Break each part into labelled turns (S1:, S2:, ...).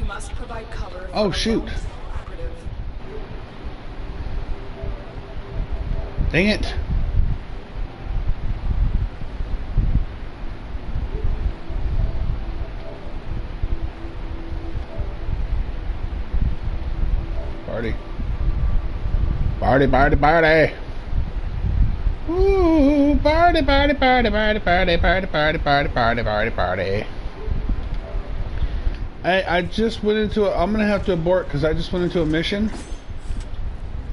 S1: You must provide cover.
S2: Oh shoot! Dang it! Party. Party, party, party! Ooh, party, party, party, party, party, party, party, party, party, party, party. I just went into a, I'm gonna have to abort because I just went into a mission.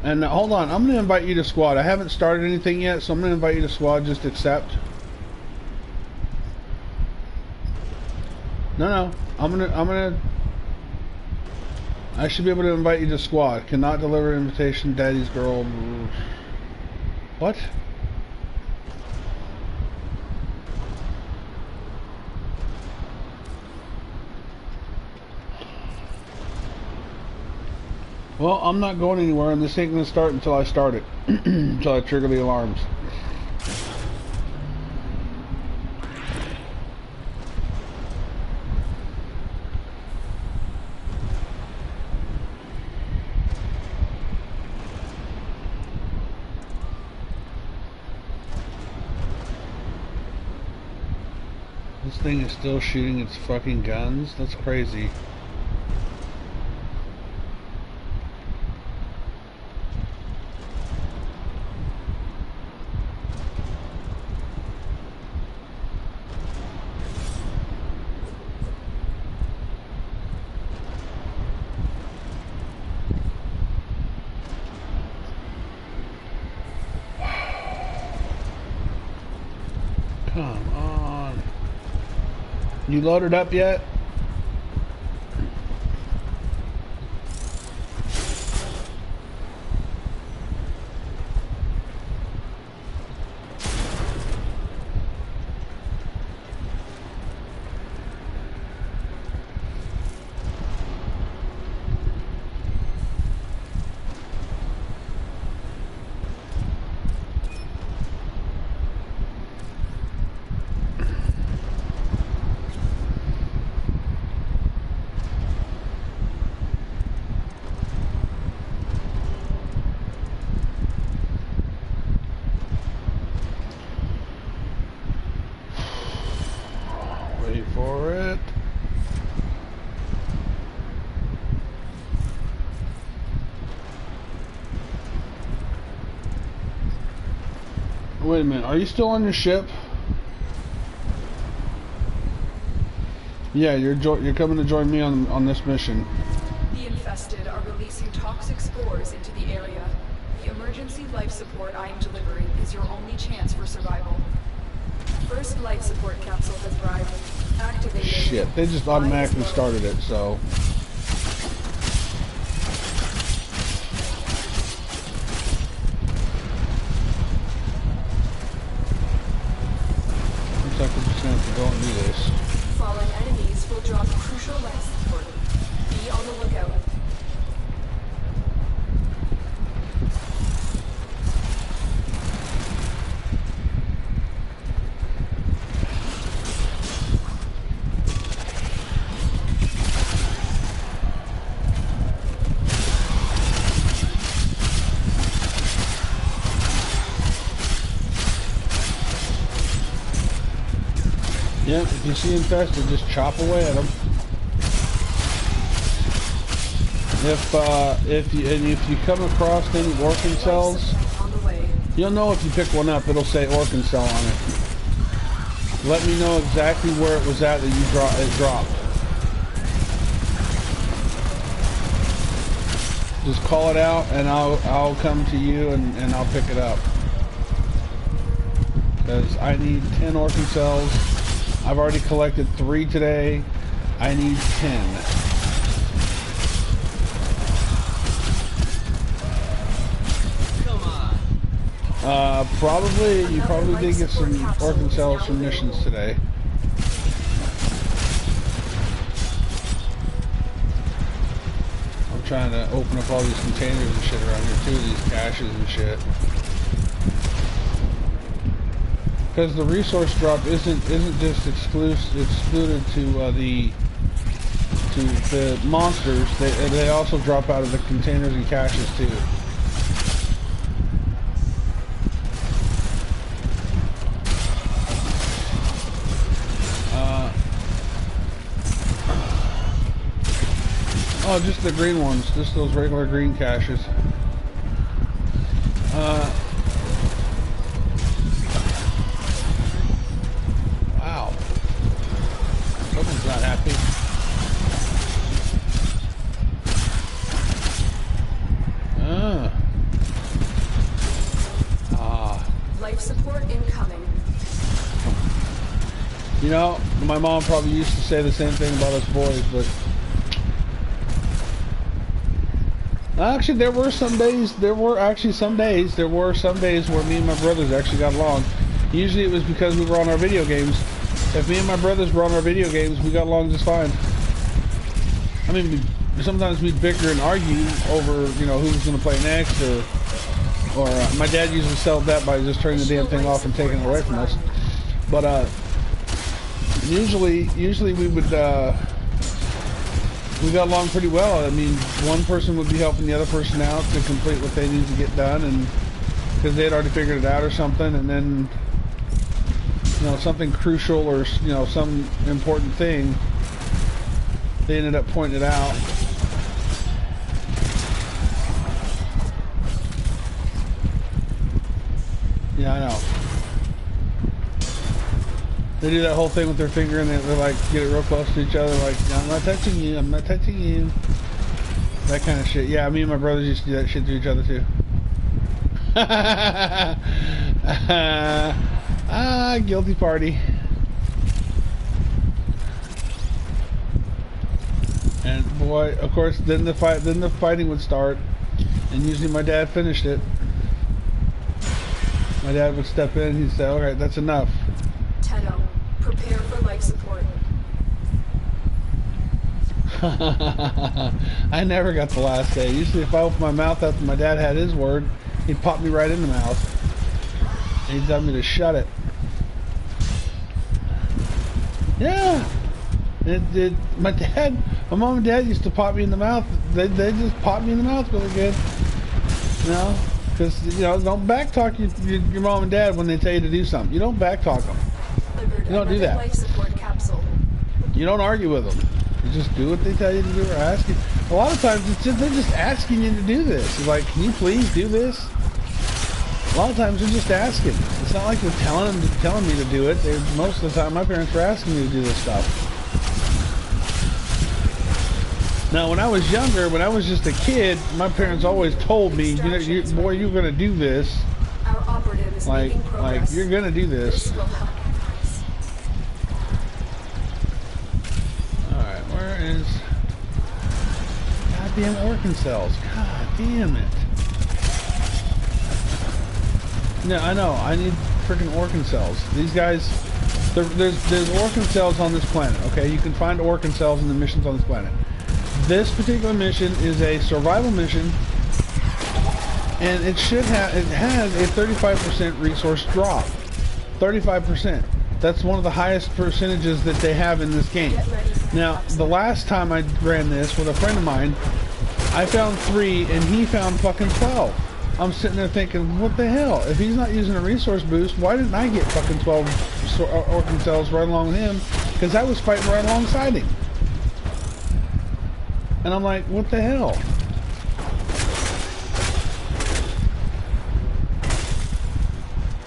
S2: And hold on, I'm gonna invite you to squad. I haven't started anything yet, so I'm gonna invite you to squad. Just accept. No, I'm gonna. I should be able to invite you to squad. Cannot deliver invitation. Daddy's girl. What? Well, I'm not going anywhere, and this ain't gonna start until I start it. Until I trigger the alarms. This thing is still shooting its fucking guns? That's crazy. Come on. You loaded up yet? Wait for it. Wait a minute, are you still on your ship? Yeah, you're coming to join me on this mission.
S1: The infested are releasing toxic spores into the area. The emergency life support I am delivering is your only chance for survival. First life support capsule has arrived. Activated.
S2: Shit, they just automatically started it, so. Looks like we're just gonna have to go and do this.
S1: Fallen enemies will drop crucial life support. Be on the lookout.
S2: Yeah, if you see infested, just chop away at them. If you come across any orphan cells, you'll know if you pick one up. It'll say orphan cell on it. Let me know exactly where it was at that it dropped. Just call it out, and I'll come to you and I'll pick it up. Because I need 10 orphan cells. I've already collected 3 today. I need 10.
S3: Come on.
S2: You probably did get some orphan cells from missions today. I'm trying to open up all these containers and shit around here too, these caches and shit. Because the resource drop isn't just excluded to the monsters, they also drop out of the containers and caches too. Oh, just the green ones, just those regular green caches. Wow. Someone's not happy.
S1: Life support incoming.
S2: You know, my mom probably used to say the same thing about us boys, but actually there were some days where me and my brothers actually got along. Usually it was because we were on our video games. If me and my brothers were on our video games, we got along just fine. I mean, sometimes we'd bicker and argue over, you know, who was going to play next, or my dad usually settled that by just turning the damn thing off and taking it away from us. But usually we would we got along pretty well. I mean, one person would be helping the other person out to complete what they need to get done, and because they had already figured it out or something, and then, you know, something crucial or, you know, some important thing, they ended up pointing it out. Yeah, I know. They do that whole thing with their finger and they're like, get it real close to each other, like, I'm not touching you, I'm not touching you. That kind of shit. Yeah, me and my brothers used to do that shit to each other too. Guilty party. And boy, of course, then the fighting would start, and usually my dad finished it. My dad would step in, he'd say, "All right, that's enough."
S1: Tenno, prepare for life support.
S2: I never got the last day. Usually if I opened my mouth after my dad had his word, he'd pop me right in the mouth. And he'd tell me to shut it. Yeah. My mom and dad used to pop me in the mouth. They just pop me in the mouth really good. You know? Because, you know, don't backtalk your mom and dad when they tell you to do something. You don't backtalk them. You don't do that.
S1: Life support capsule.
S2: You don't argue with them. You just do what they tell you to do or ask you. A lot of times they're just asking you to do this. It's like, can you please do this? A lot of times they're just asking. It's not like they're telling me to do it. Most of the time my parents were asking me to do this stuff. Now, when I was younger, when I was just a kid, my parents always told me, boy, you're going to do this.
S1: Our operative is making progress.
S2: Like, you're going to do this.
S1: This will help.
S2: Alright, where is... Goddamn organ cells. God damn it. No, I know. I need freaking organ cells. These guys... There's organ cells on this planet, okay? You can find organ cells in the missions on this planet. This particular mission is a survival mission, and it has a 35% resource drop. 35%. That's one of the highest percentages that they have in this game. Now, the last time I ran this with a friend of mine, I found 3 and he found fucking 12. I'm sitting there thinking, what the hell? If he's not using a resource boost, why didn't I get fucking 12 organ cells right along with him? Because I was fighting right alongside him. And I'm like, what the hell?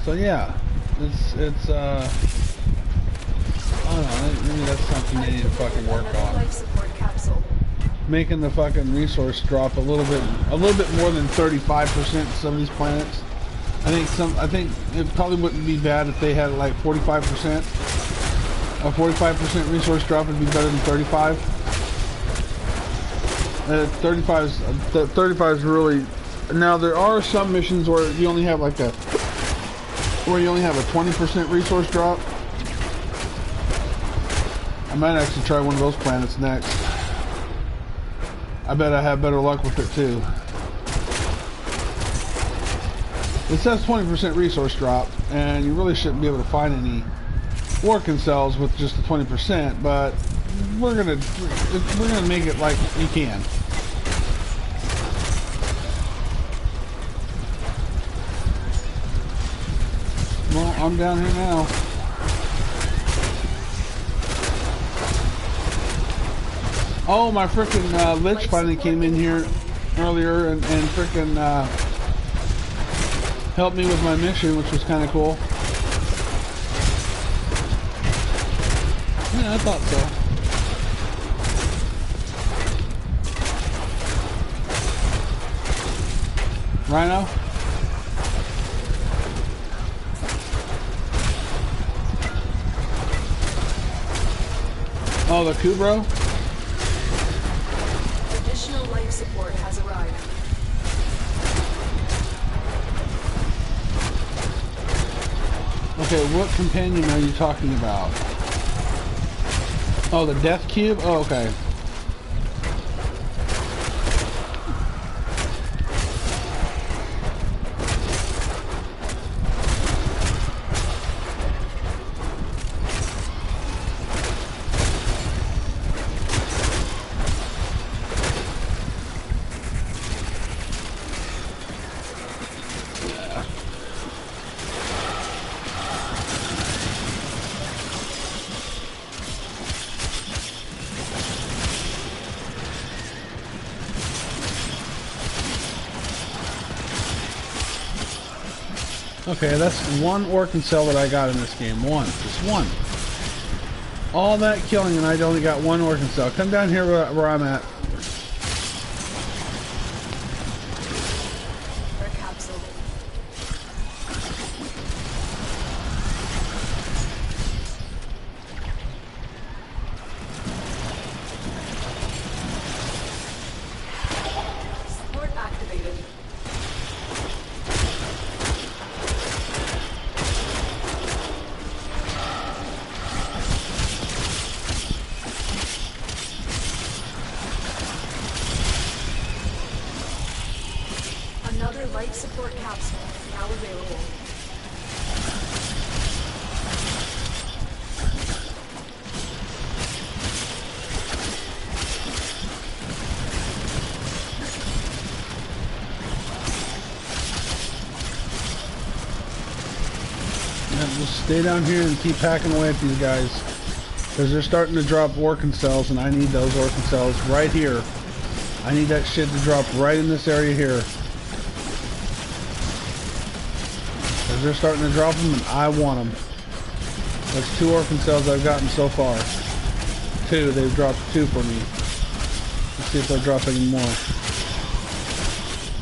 S2: So yeah, it's I don't know, maybe that's something they need to fucking work on.
S1: Life support capsule.
S2: Making the fucking resource drop a little bit more than 35% in some of these planets. I think it probably wouldn't be bad if they had like 45%. A 45% resource drop would be better than 35. 35 is really... Now there are some missions where you only have like a 20% resource drop. I might actually try one of those planets next. I bet I have better luck with it too. It says 20% resource drop, and you really shouldn't be able to find any organ cells with just the 20%, but we're gonna make it like you can. Well, I'm down here now. Oh, my frickin' Lich finally came in here earlier and frickin' helped me with my mission, which was kind of cool. Yeah, I thought so. Rhino? Oh, the Kubro?
S1: Additional life support has arrived.
S2: Okay, what companion are you talking about? Oh, the Death Cube? Oh, okay. Okay, that's one Orkin cell that I got in this game. One. Just one. All that killing and I only got one Orkin cell. Come down here where I'm at.
S1: Another life support capsule is now available.
S2: Yeah, just stay down here and keep hacking away at these guys. Because they're starting to drop Orkin cells and I need those Orkin cells right here. I need that shit to drop right in this area here. Because they're starting to drop them and I want them. That's 2 Orkin cells I've gotten so far. 2, they've dropped 2 for me. Let's see if they'll drop any more.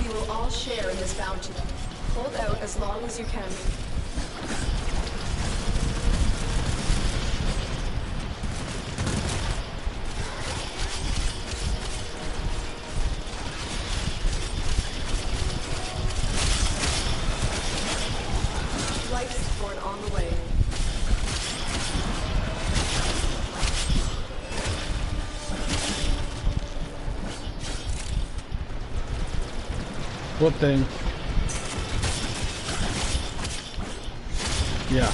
S1: We will all share in this bounty. Hold out as long as you can. Life support on the way.
S2: What thing? Yeah.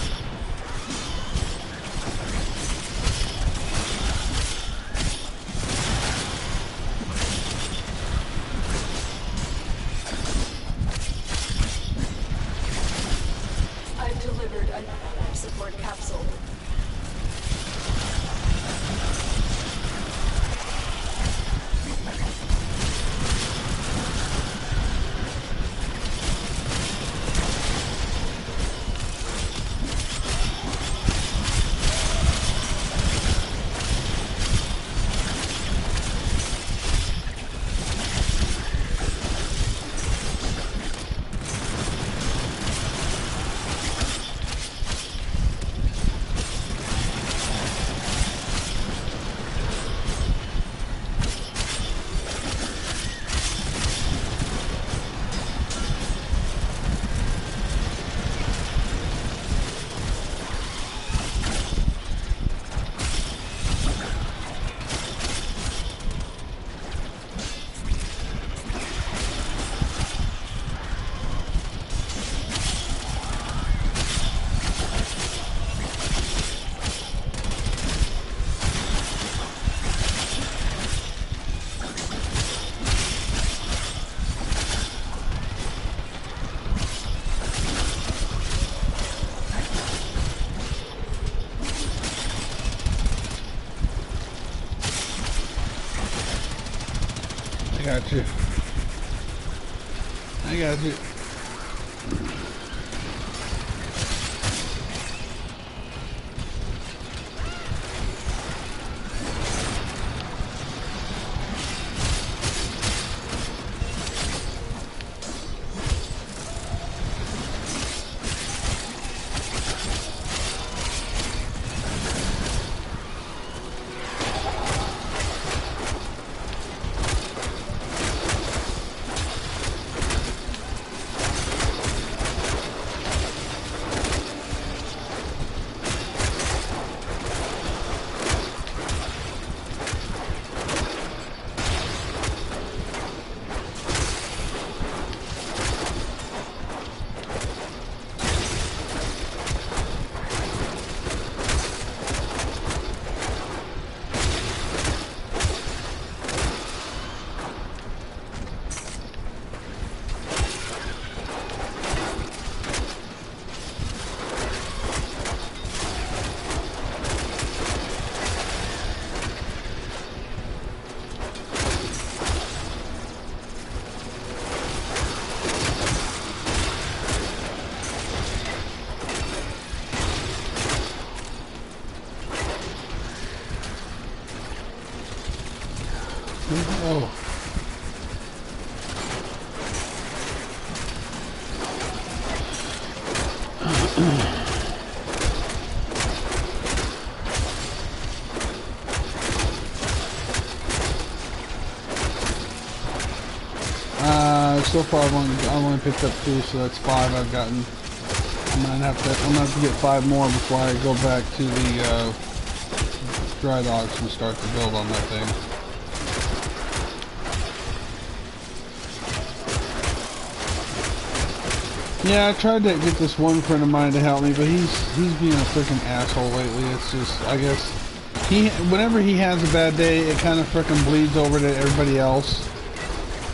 S1: I've delivered a life support capsule.
S2: got you. I got you. Oh. So far I've only picked up 2, so that's 5 I've gotten. I'm gonna have to get 5 more before I go back to the dry docks and start the build on that thing. Yeah, I tried to get this one friend of mine to help me, but he's being a freaking asshole lately. It's just, I guess, whenever he has a bad day, it kind of freaking bleeds over to everybody else.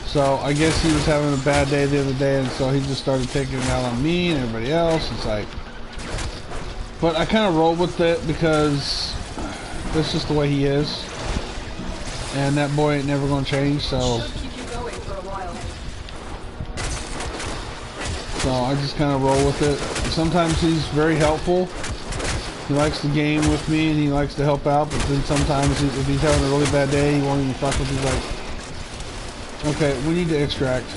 S2: So I guess he was having a bad day the other day, and so he just started taking it out on me and everybody else. It's like, but I kind of roll with it because that's just the way he is, and that boy ain't never gonna change. So I just kind of roll with it. Sometimes he's very helpful. He likes to game with me and he likes to help out, but then sometimes if he's having a really bad day, he won't even fuck with me. He's like, okay, we need to extract.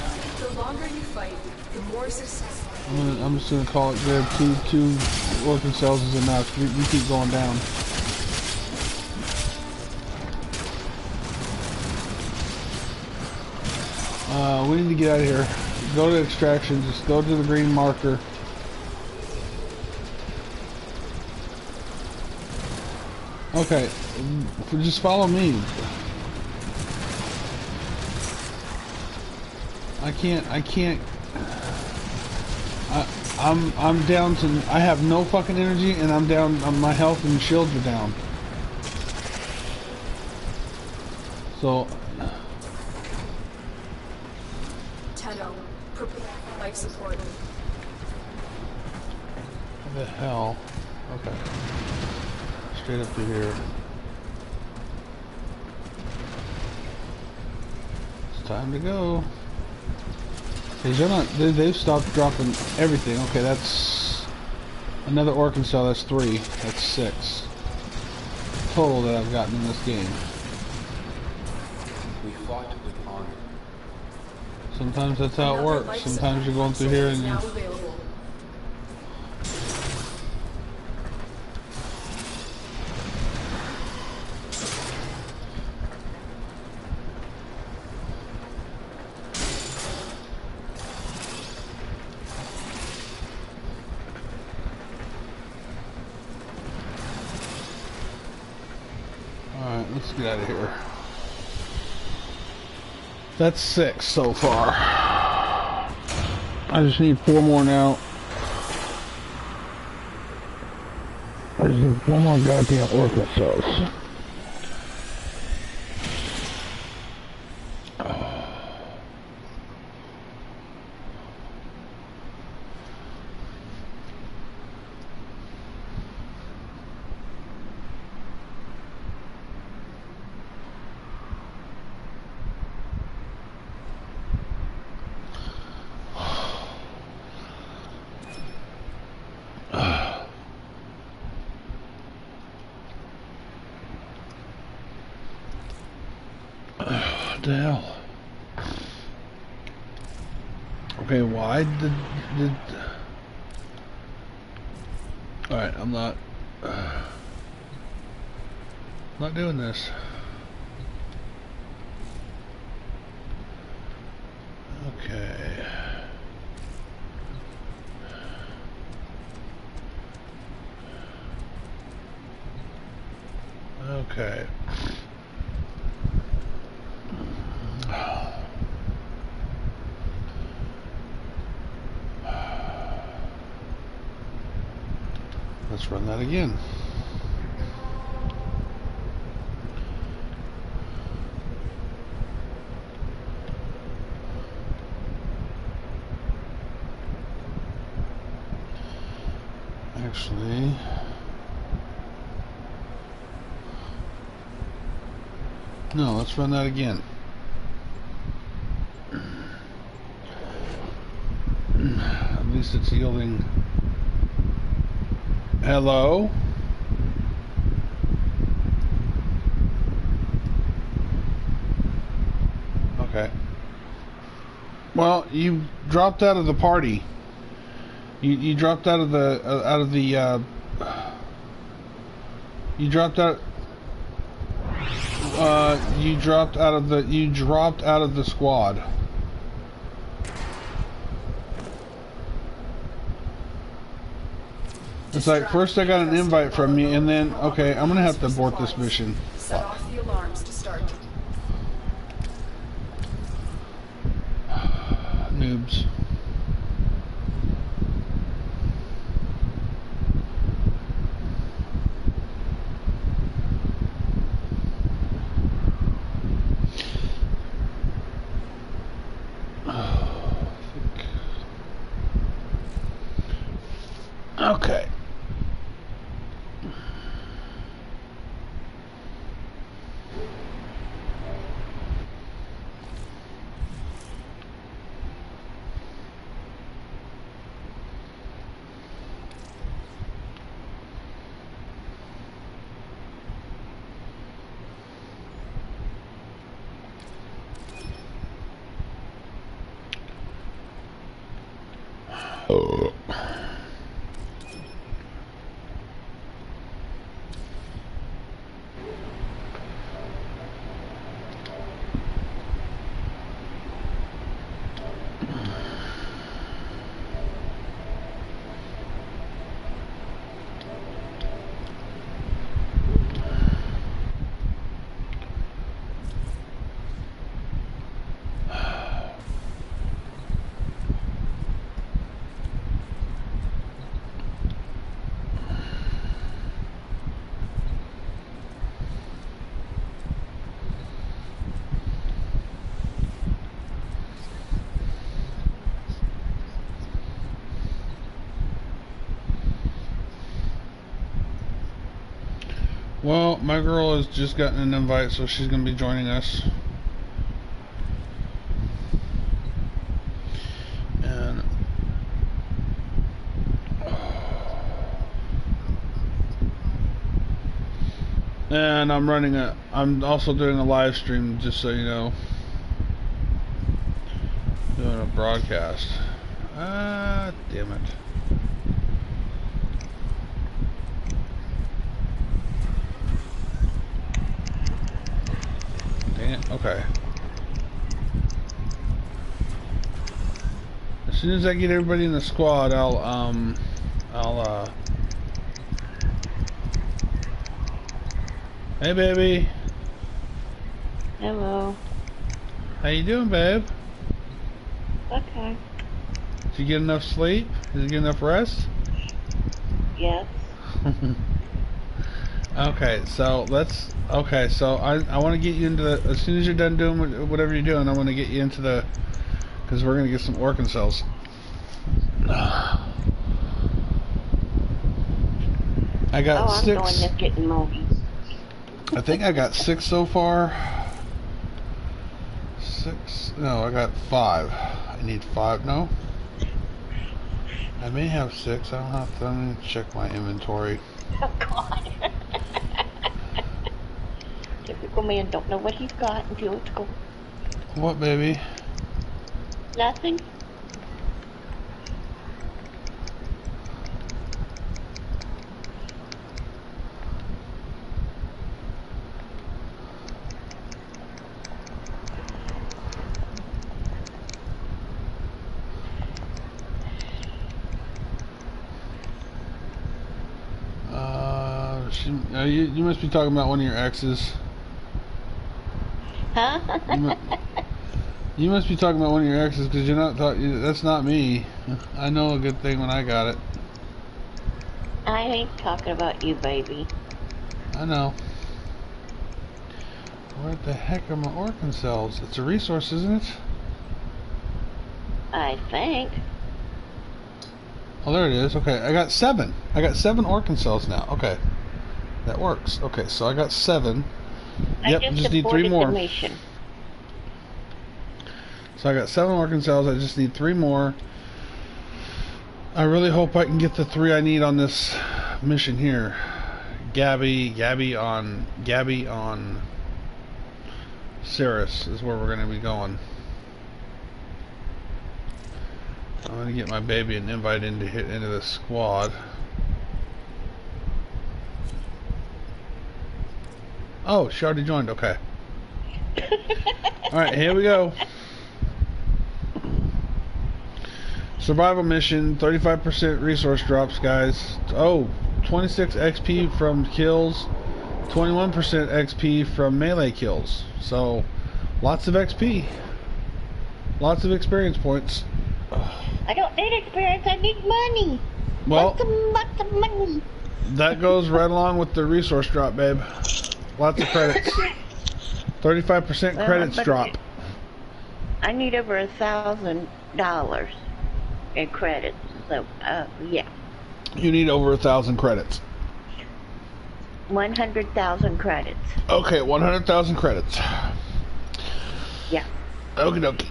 S1: The longer you fight, the more successful.
S2: I'm just gonna call it good. Two working cells is enough. You keep going down. We need to get out of here. Go to extraction. Just go to the green marker. Okay, just follow me. I can't. I'm down to. I have no fucking energy, and I'm down. My health and shields are down. So.
S1: Life support.
S2: What the hell? Okay. Straight up to here. It's time to go. They've stopped dropping everything. Okay, that's another Orkin cell. That's 3. That's 6 total that I've gotten in this game.
S3: We fought with honor.
S2: Sometimes that's how it works. Sometimes you're going through here and you... Alright, let's get out of here. That's 6 so far. I just need 4 more now. I just need 4 more goddamn Orkin cells. the hell? Okay, why did Alright, I'm not doing this. Okay. Okay. Let's run that again. Actually, no, let's run that again. At least it's yielding. Hello? Okay. Well, you dropped out of the party. You dropped out of the you dropped out you dropped out of the squad. It's like, first I got an invite from you, and then, okay, I'm gonna have to abort this mission.
S1: Set off the alarms to start.
S2: Noobs. Okay. Well, my girl has just gotten an invite, so she's going to be joining us. And I'm also doing a live stream, just so you know. Doing a broadcast. Ah, damn it. Dang it, okay. As soon as I get everybody in the squad, Hey, baby.
S4: Hello.
S2: How you doing, babe?
S4: Okay.
S2: Did you get enough sleep? Did you get enough rest?
S4: Yes.
S2: Okay, so I want to get you into the, as soon as you're done doing whatever you're doing, I want to get you into the, because we're going to get some organ cells. I got
S4: I'm
S2: 6.
S4: going to getting movies.
S2: I think I got 6 so far. 6? No, I got 5. I need 5 now. I may have 6. I don't have to. Let me check my inventory.
S4: Oh, God. Typical man don't know what he's got until it's gone.
S2: What, baby?
S4: Nothing.
S2: You must be talking about one of your exes.
S4: Huh?
S2: You must be talking about one of your exes because you're not talking. That's not me. I know a good thing when I got it.
S4: I ain't talking about you, baby.
S2: I know. Where the heck are my organ cells? It's a resource, isn't it?
S4: I think.
S2: Oh, there it is. Okay, I got 7. I got 7 organ cells now. Okay, that works. Okay, so I got 7. Yep,
S4: I
S2: just need 3 more.
S4: The mission.
S2: So I got 7 organ cells. I just need 3 more. I really hope I can get the 3 I need on this mission here. Gabby on Cirrus is where we're going to be going. I'm going to get my baby an invite into the squad. Oh, she already joined. Okay. Alright, here we go. Survival mission, 35% resource drops, guys. Oh, 26 XP from kills, 21% XP from melee kills. So, lots of XP. Lots of experience points.
S4: I don't need experience, I need money.
S2: Well,
S4: lots of money.
S2: That goes right along with the resource drop, babe. Lots of credits. 35% credits drop.
S4: I need over $1,000 in credits. So, yeah.
S2: You need over 1,000 credits.
S4: 100,000 credits.
S2: Okay, 100,000 credits.
S4: Yeah.
S2: Okie dokie.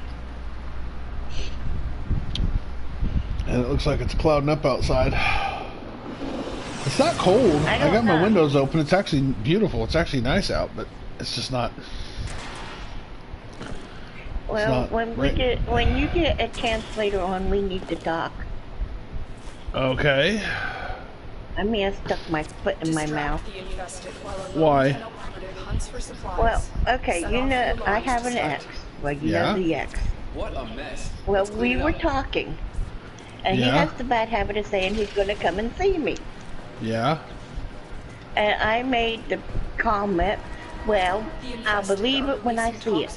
S2: And it looks like it's clouding up outside. It's not cold. I got my windows open. It's actually beautiful. It's actually nice out, but it's just not.
S4: Well, when you get a chance later on, we need to talk.
S2: Okay.
S4: I mean, I stuck my foot in my mouth.
S2: Why?
S4: Well, okay, you know, I have an ex. Well, you know the ex.
S3: What a mess.
S4: Well, we were talking, and he has the bad habit of saying he's going to come and see me.
S2: Yeah.
S4: And I made the comment, well, I'll believe it when I see it.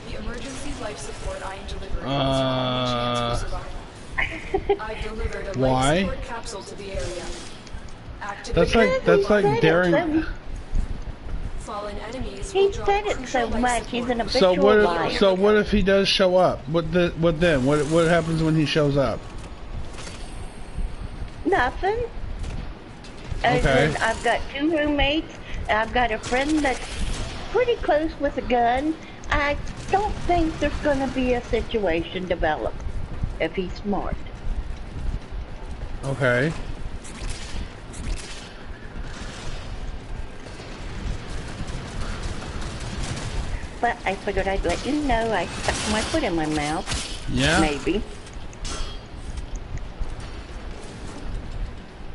S1: The emergency life support I am delivering is your only chance for survival. I've delivered a life support capsule to the area.
S2: That's like daring.
S1: Fallen enemies
S4: He said it so much. He's an habitual liar.
S2: So what if he does show up? What then? What happens when he shows up?
S4: Nothing.
S2: Okay.
S4: I've got 2 roommates. I've got a friend that's pretty close with a gun. I don't think there's going to be a situation develop if he's smart.
S2: Okay.
S4: But I figured I'd let you know I stuck my foot in my mouth.
S2: Yeah.
S4: Maybe.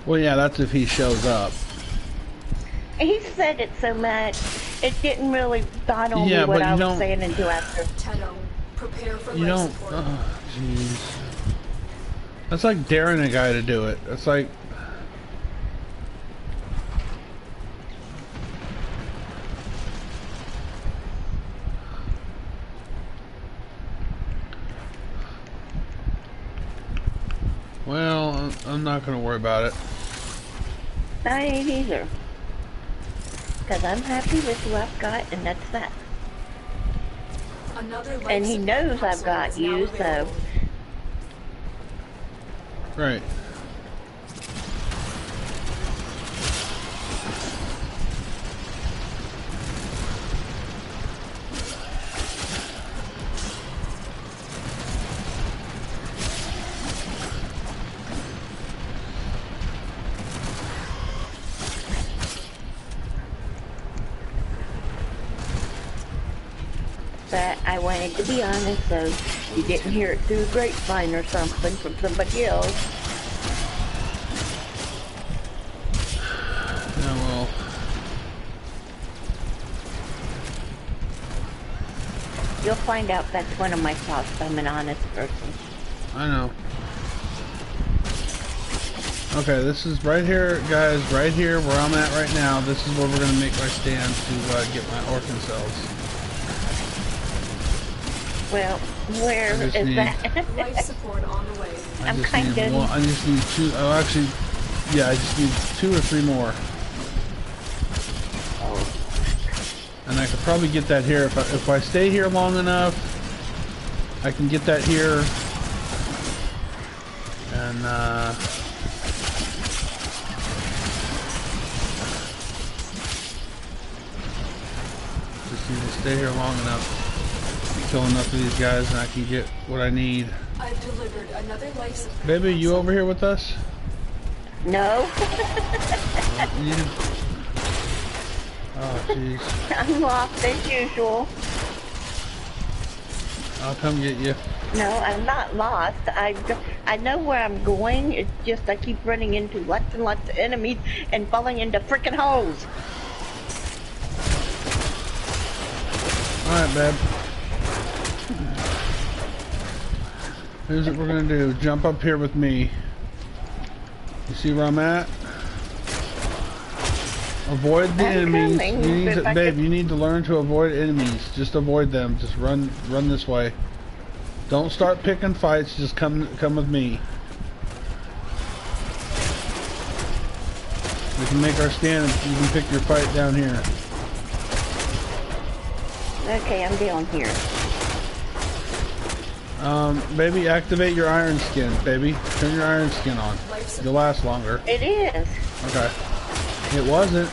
S2: Well, yeah, that's if he shows up.
S4: He said it so much, it didn't really dawn on me what I was saying until after.
S1: Prepare for
S2: you don't. Oh, jeez. That's like daring a guy to do it. It's like. Well, I'm not going to worry about it.
S4: I ain't either. Because I'm happy with who I've got, and that's that. And he knows I've got you, so...
S2: Right.
S4: But I wanted to be honest, so you didn't hear it through a grapevine or something from somebody else.
S2: Yeah, well.
S4: You'll find out that's one of my thoughts. I'm an honest person.
S2: I know. Okay, this is right here, guys, right here where I'm at right now. This is where we're going to make my stand to get my orphan cells.
S4: Well, where is that?
S1: Life support on the way.
S2: I just need two. Oh, actually, yeah, I just need 2 or 3 more. And I could probably get that here if I stay here long enough. I can get that here. And just need to stay here long enough. Kill enough of these guys and I can get what I need.
S1: I've delivered another life support.
S2: Baby, you over here with us?
S4: No.
S2: Oh, jeez.
S4: I'm lost as usual.
S2: I'll come get you.
S4: No, I'm not lost. I know where I'm going. It's just I keep running into lots and lots of enemies and falling into freaking holes.
S2: Alright, babe. Here's what we're gonna do. Jump up here with me. You see where I'm at? Avoid the enemies. You need to learn to avoid enemies. Just avoid them. Just run this way. Don't start picking fights. Just come with me. We can make our stand and you can pick your fight down here.
S4: Okay, I'm down here.
S2: Baby, activate your iron skin, baby. Turn your iron skin on. You'll last longer.
S4: It is.
S2: Okay. It wasn't.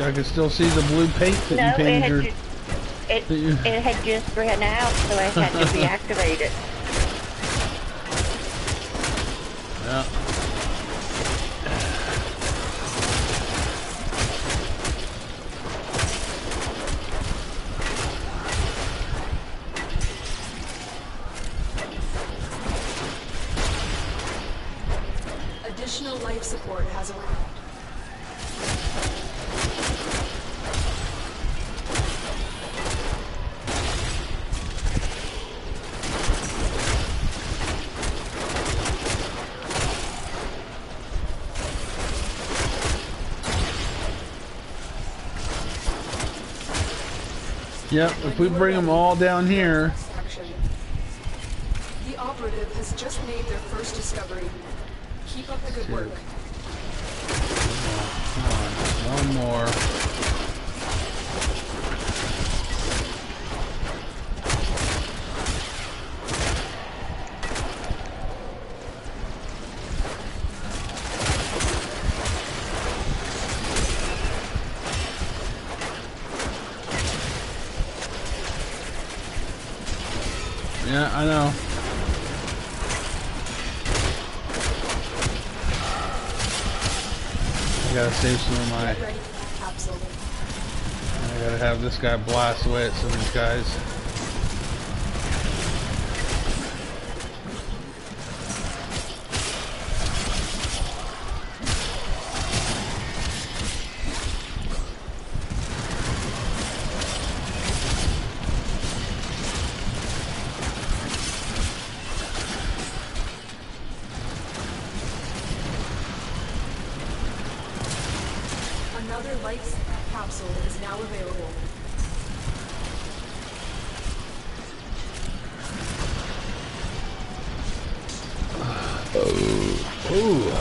S2: I could still see the blue paint that you painted
S4: it had just ran out, so I had to reactivate it.
S2: Yeah.
S1: Additional life support has arrived.
S2: Yep, if we bring them all down here.
S1: The operative has just made their first discovery. Keep up the good work.
S2: Come on, one more. Yeah, I know. I gotta save some of my... I gotta have this guy blast away at some of these guys.
S1: Another life capsule is now available.
S2: Ooh.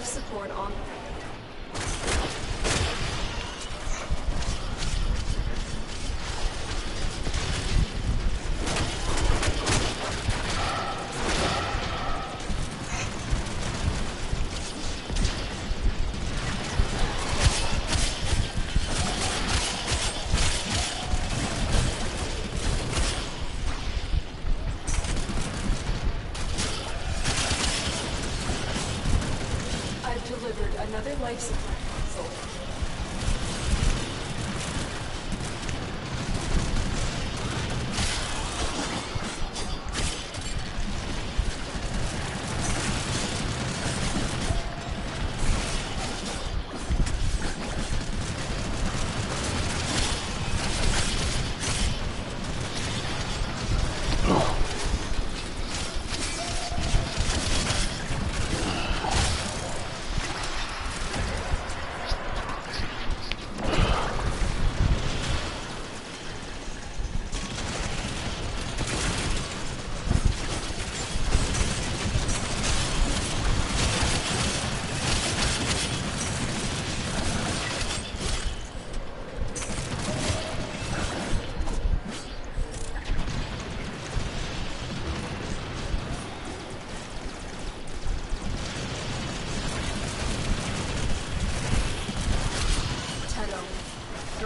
S1: support on. Delivered another life support capsule.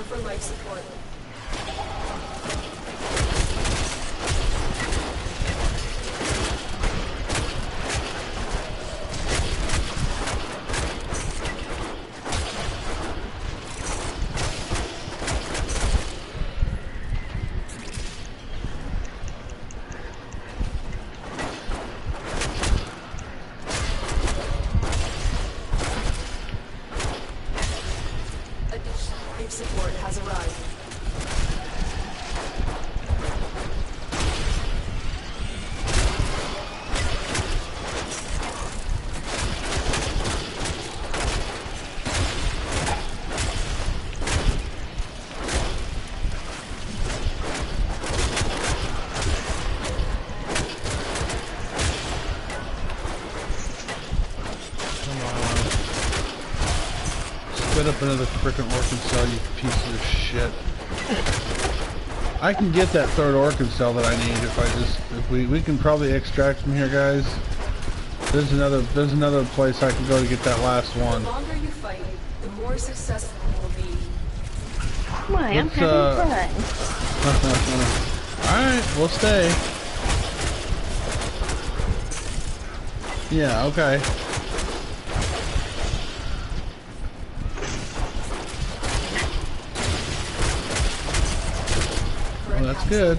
S1: For life support. Life support has arrived.
S2: Spit up another frickin' orphan cell, you pieces of shit. I can get that third orphan cell that I need if we can probably extract from here, guys. There's another place I can go to get that last one.
S1: The longer you fight, the more successful you will be.
S4: Why, I'm having fun.
S2: Alright, we'll stay. Yeah, okay. Well, that's good.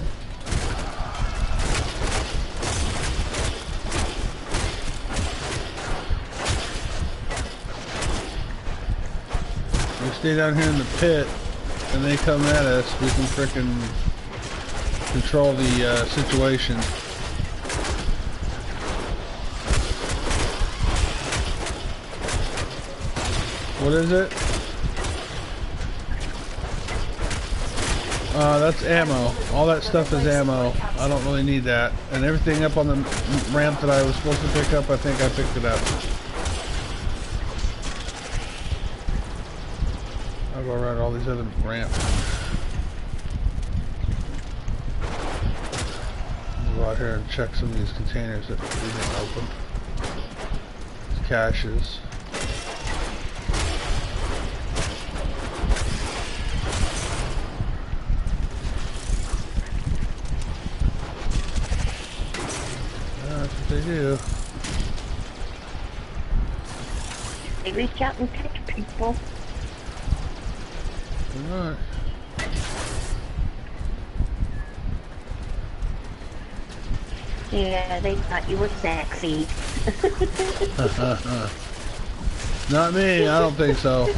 S2: We stay down here in the pit and they come at us, we can frickin' control the situation. What is it? That's ammo. All that stuff is ammo. I don't really need that. And everything up on the ramp that I was supposed to pick up, I think I picked it up. I'll go around all these other ramps. Go out here and check some of these containers that we didn't open. These caches. They do.
S4: They reach out and touch people.
S2: Alright.
S4: Yeah, they thought you were sexy.
S2: Not me, I don't think so.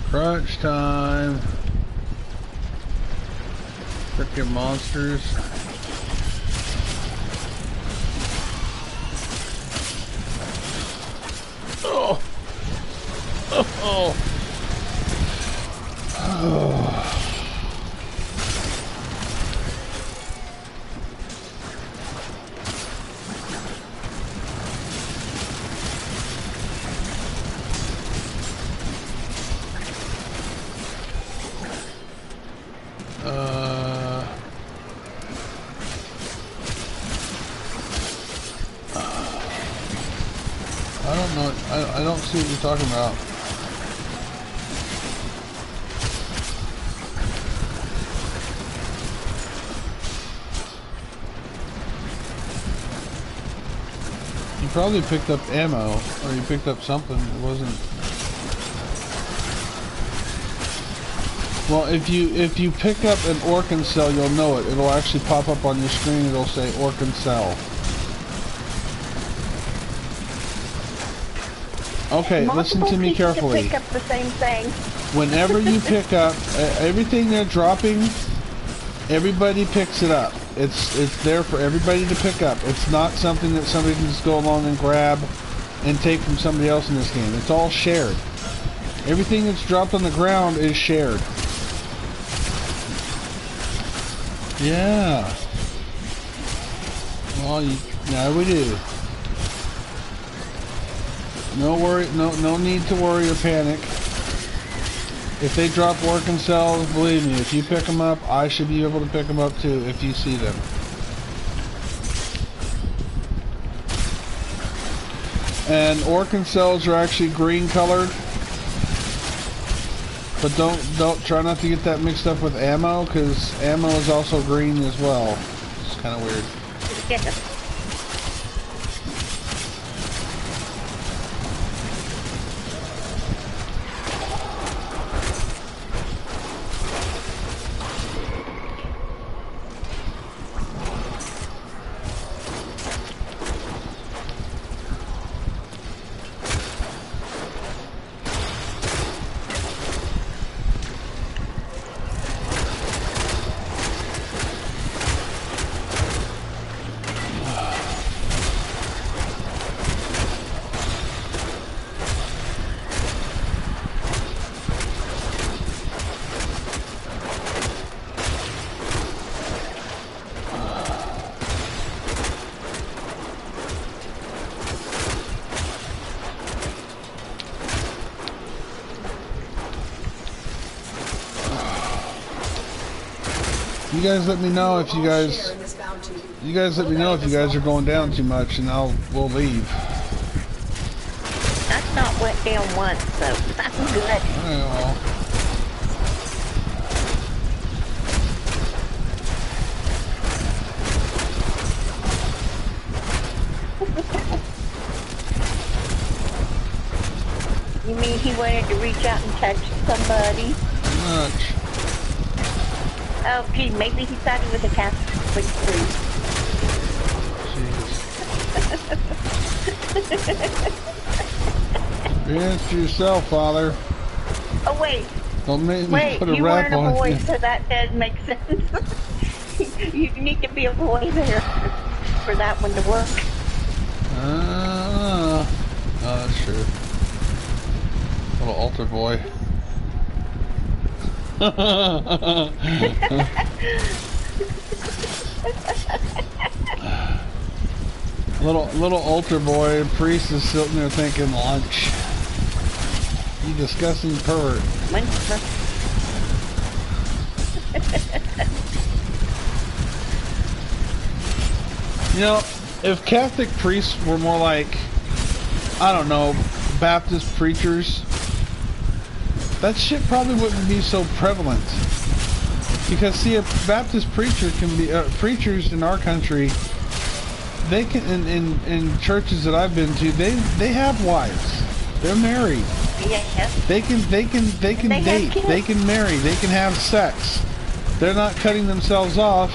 S2: Crunch time. Frickin' monsters. Oh. Oh. Oh. I don't know. I don't see what you're talking about. You probably picked up ammo, or you picked up something. It wasn't. Well, if you pick up an Orkin cell, you'll know it. It'll actually pop up on your screen. It'll say Orkin cell. Okay, listen to me carefully.
S4: Pick up the same thing.
S2: Whenever you pick up everything they're dropping, everybody picks it up. It's there for everybody to pick up. It's not something that somebody can just go along and grab and take from somebody else in this game. It's all shared. Everything that's dropped on the ground is shared. Yeah. Well, now we do. No worry, no need to worry or panic. If they drop working cells, believe me, if you pick them up, I should be able to pick them up too if you see them. And Orkin cells are actually green colored. But don't try not to get that mixed up with ammo, because ammo is also green as well. It's kind of weird.
S4: Yeah.
S2: You guys let me know if you guys let me know if you guys are going down too much, and we'll leave.
S4: That's not went down once, so I'm good.
S2: Well.
S4: You mean he wanted to reach out and touch somebody?
S2: Much.
S4: Oh, gee, maybe he thought he was a Catholic priest.
S2: Be honest to yourself, Father.
S4: Oh, wait.
S2: Don't make me put a rap on you.
S4: You weren't a boy, so that does make sense. You need to be a boy there for that one to work.
S2: Oh, that's true. Little altar boy. little altar boy, priest is sitting there thinking lunch. You disgusting pervert. You know, if Catholic priests were more like, I don't know, Baptist preachers, that shit probably wouldn't be so prevalent. Because see, a Baptist preacher can be preachers in our country. They can in churches that I've been to, they have wives. They're married.
S4: Yeah.
S2: They can date. They can marry. They can have sex. They're not cutting themselves off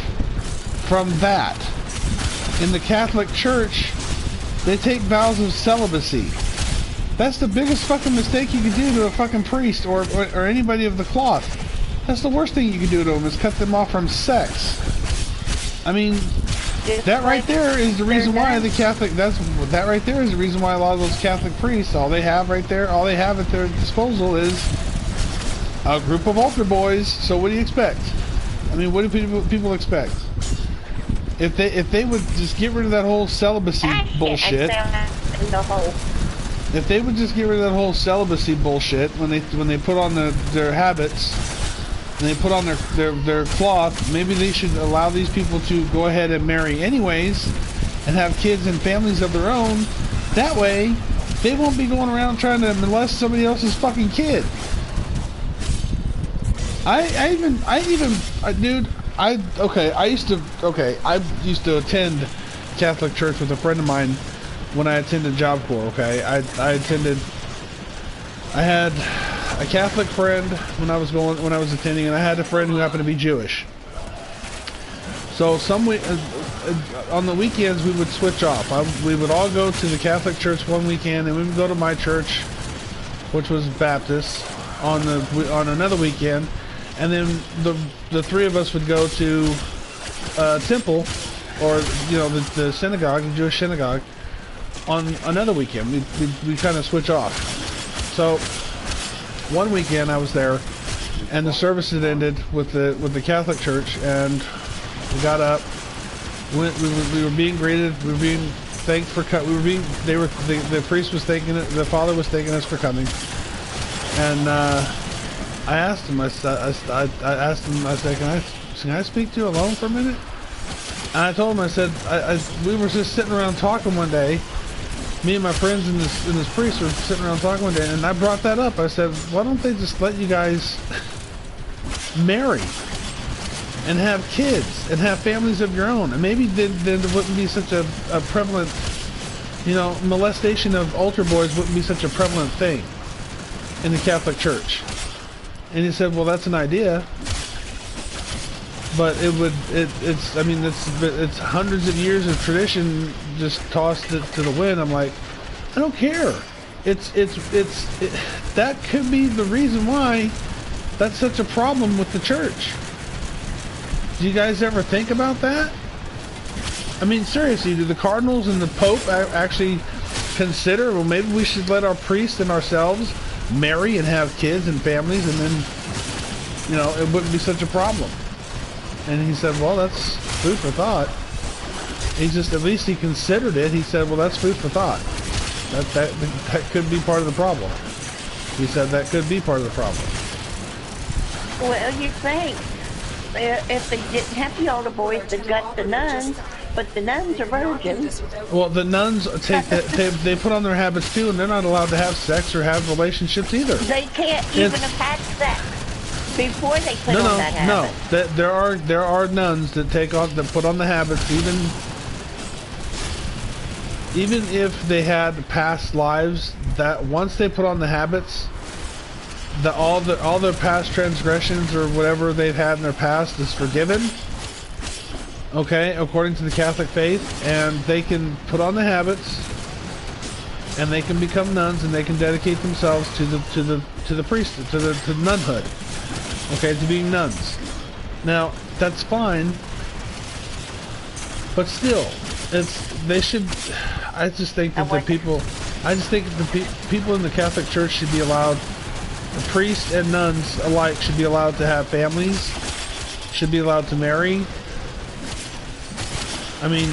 S2: from that. In the Catholic Church, they take vows of celibacy. That's the biggest fucking mistake you can do to a fucking priest or anybody of the cloth. That's the worst thing you can do to them, is cut them off from sex. I mean, that right there is the reason why the Catholic, that right there is the reason why a lot of those Catholic priests, all they have right there, all they have at their disposal is a group of altar boys. So what do you expect? I mean, what do people expect? If they would just get rid of that whole celibacy bullshit. If they would just get rid of that whole celibacy bullshit when they put on their habits, and they put on their cloth, maybe they should allow these people to go ahead and marry anyways and have kids and families of their own. That way, they won't be going around trying to molest somebody else's fucking kid. I used to attend Catholic church with a friend of mine when I attended Job Corps, okay? I had a Catholic friend when I was attending, and I had a friend who happened to be Jewish. So on the weekends we would switch off. We would all go to the Catholic church one weekend, and we would go to my church, which was Baptist, on another weekend, and then the three of us would go to temple, or the synagogue, the Jewish synagogue, on another weekend. We kind of switch off. So one weekend I was there, and the service had ended with the Catholic church, and we got up. We were being greeted. We were being thanked for. The priest was thanking it. The father was thanking us for coming. And I asked him. I asked him. I said, "Can I speak to you alone for a minute?" And I told him. I said, "We were just sitting around talking one day. Me and my friends and this priest were sitting around talking one day, and I brought that up. I said, why don't they just let you guys marry and have kids and have families of your own? And maybe then there wouldn't be such a prevalent, molestation of altar boys wouldn't be such a prevalent thing in the Catholic Church." And he said, well, that's an idea, but it's hundreds of years of tradition just tossed it to the wind. I'm like, I don't care. That could be the reason why that's such a problem with the church. Do you guys ever think about that? I mean, seriously, do the cardinals and the Pope actually consider, well, maybe we should let our priests and ourselves marry and have kids and families, and then, it wouldn't be such a problem? And he said, well, that's food for thought. At least he considered it. He said, well, that's food for thought. That could be part of the problem. He said that could be part of the problem.
S4: Well, you think if they didn't have the older boys, they've got the nuns, but the nuns are virgins.
S2: Well, the nuns they put on their habits too, and they're not allowed to have sex or have relationships either.
S4: They can't even have had sex before they put on that habit.
S2: No. There are nuns that put on the habits, even if they had past lives. That once they put on the habits, all their past transgressions or whatever they've had in their past is forgiven. Okay, according to the Catholic faith, and they can put on the habits, and they can become nuns, and they can dedicate themselves to the priesthood, to nunhood. Okay, to being nuns. Now that's fine, but still, they should. I just think that the people in the Catholic Church should be allowed. The priests and nuns alike should be allowed to have families. Should be allowed to marry. I mean,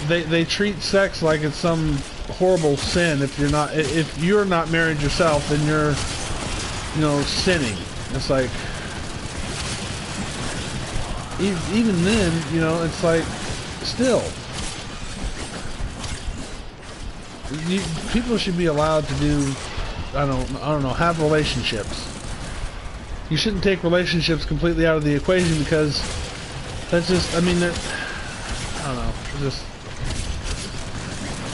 S2: they treat sex like it's some horrible sin. If you're not married yourself, then you're, sinning. It's like, even then, it's like, still, people should be allowed to do, I don't know, have relationships. You shouldn't take relationships completely out of the equation, because that's just, I don't know, just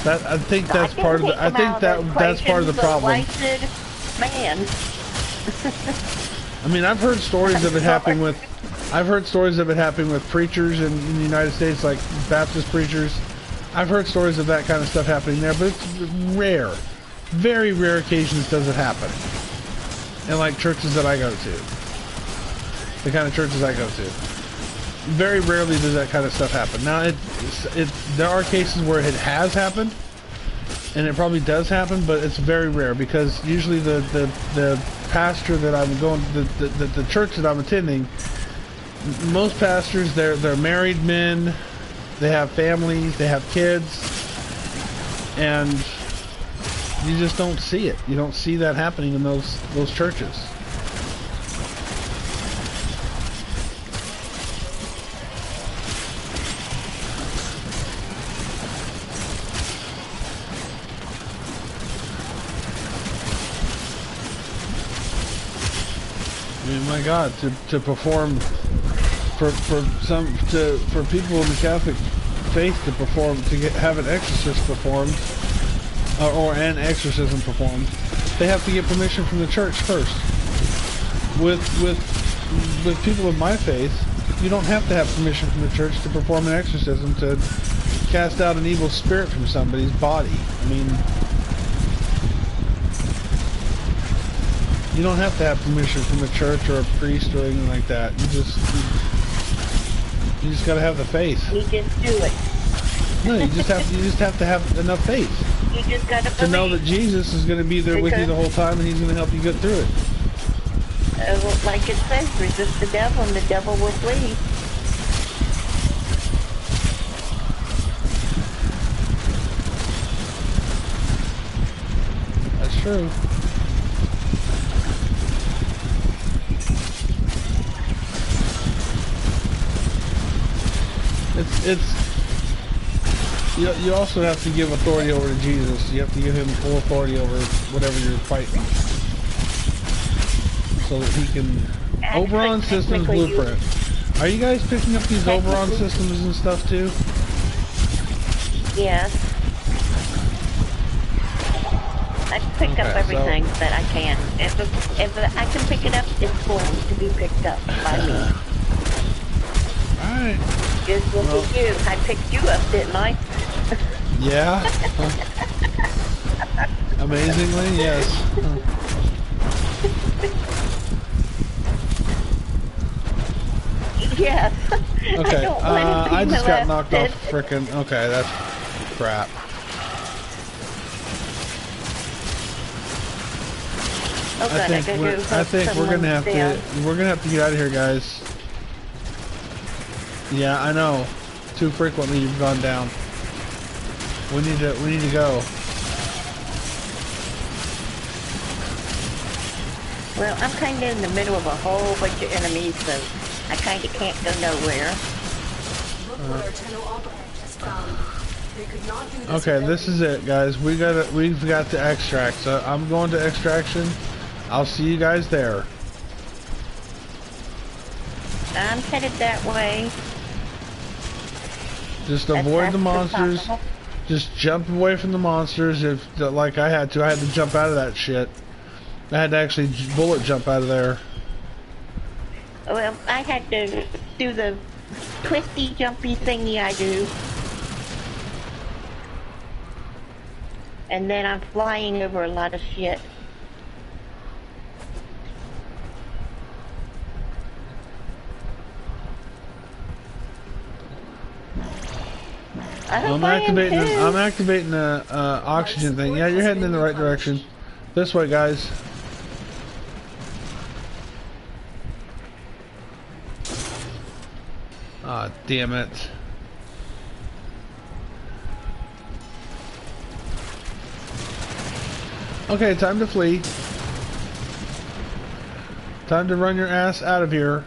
S2: that. I think that's part of the. I think that's part of the problem.
S4: Man.
S2: I mean, I've heard stories of it happening with. I've heard stories of it happening with preachers in the United States, like Baptist preachers. I've heard stories of that kind of stuff happening there, but it's rare. Very rare occasions does it happen. In like churches that I go to. The kind of churches I go to. Very rarely does that kind of stuff happen. Now, there are cases where it has happened, and it probably does happen, but it's very rare, because usually the pastor that I'm going, the church that I'm attending, most pastors, they're married men, they have families, they have kids, and you just don't see it. You don't see that happening in those churches. mean, my God, to perform for people in the Catholic faith to perform have an exorcist performed or an exorcism performed, they have to get permission from the church first. With people of my faith, you don't have to have permission from the church to perform an exorcism to cast out an evil spirit from somebody's body. I mean, you don't have to have permission from a church or a priest or anything like that. You just gotta have the faith.
S4: You just do it.
S2: No, you just have to have enough faith.
S4: You just gotta
S2: to know that Jesus is going to be there with you the whole time, and He's going to help you get through it.
S4: Like it says, resist the devil, and the devil will flee.
S2: That's true. You also have to give authority over to Jesus. You have to give Him full authority over whatever you're fighting, so that He can. Oberon Systems Blueprint. Are you guys picking up these Oberon systems and stuff too?
S4: Yes. I pick up everything that I can. If I can pick it up, it's going to be picked up by me.
S2: Alright.
S4: Just look at you. I picked you up, didn't I?
S2: Yeah. Amazingly, yes.
S4: Yes.
S2: Okay. I just got knocked off frickin'. Okay, that's crap.
S4: Oh, God,
S2: I think we're gonna have to get out of here, guys. Yeah, I know. Too frequently you've gone down. We need to go.
S4: Well, I'm kind of in the middle of a whole bunch of enemies, so I kind of can't go nowhere.
S2: Okay, this is it, guys. We've got to extract. So I'm going to extraction. I'll see you guys there.
S4: I'm headed that way.
S2: Just avoid the monsters. Just jump away from the monsters. Like I had to jump out of that shit. I had to actually bullet jump out of there.
S4: Well, I had to do the twisty, jumpy thingy I do. And then I'm flying over a lot of shit.
S2: I'm activating the oxygen thing. Yeah, you're heading in the right direction. This way, guys. Ah, damn it. Okay, time to flee. Time to run your ass out of here.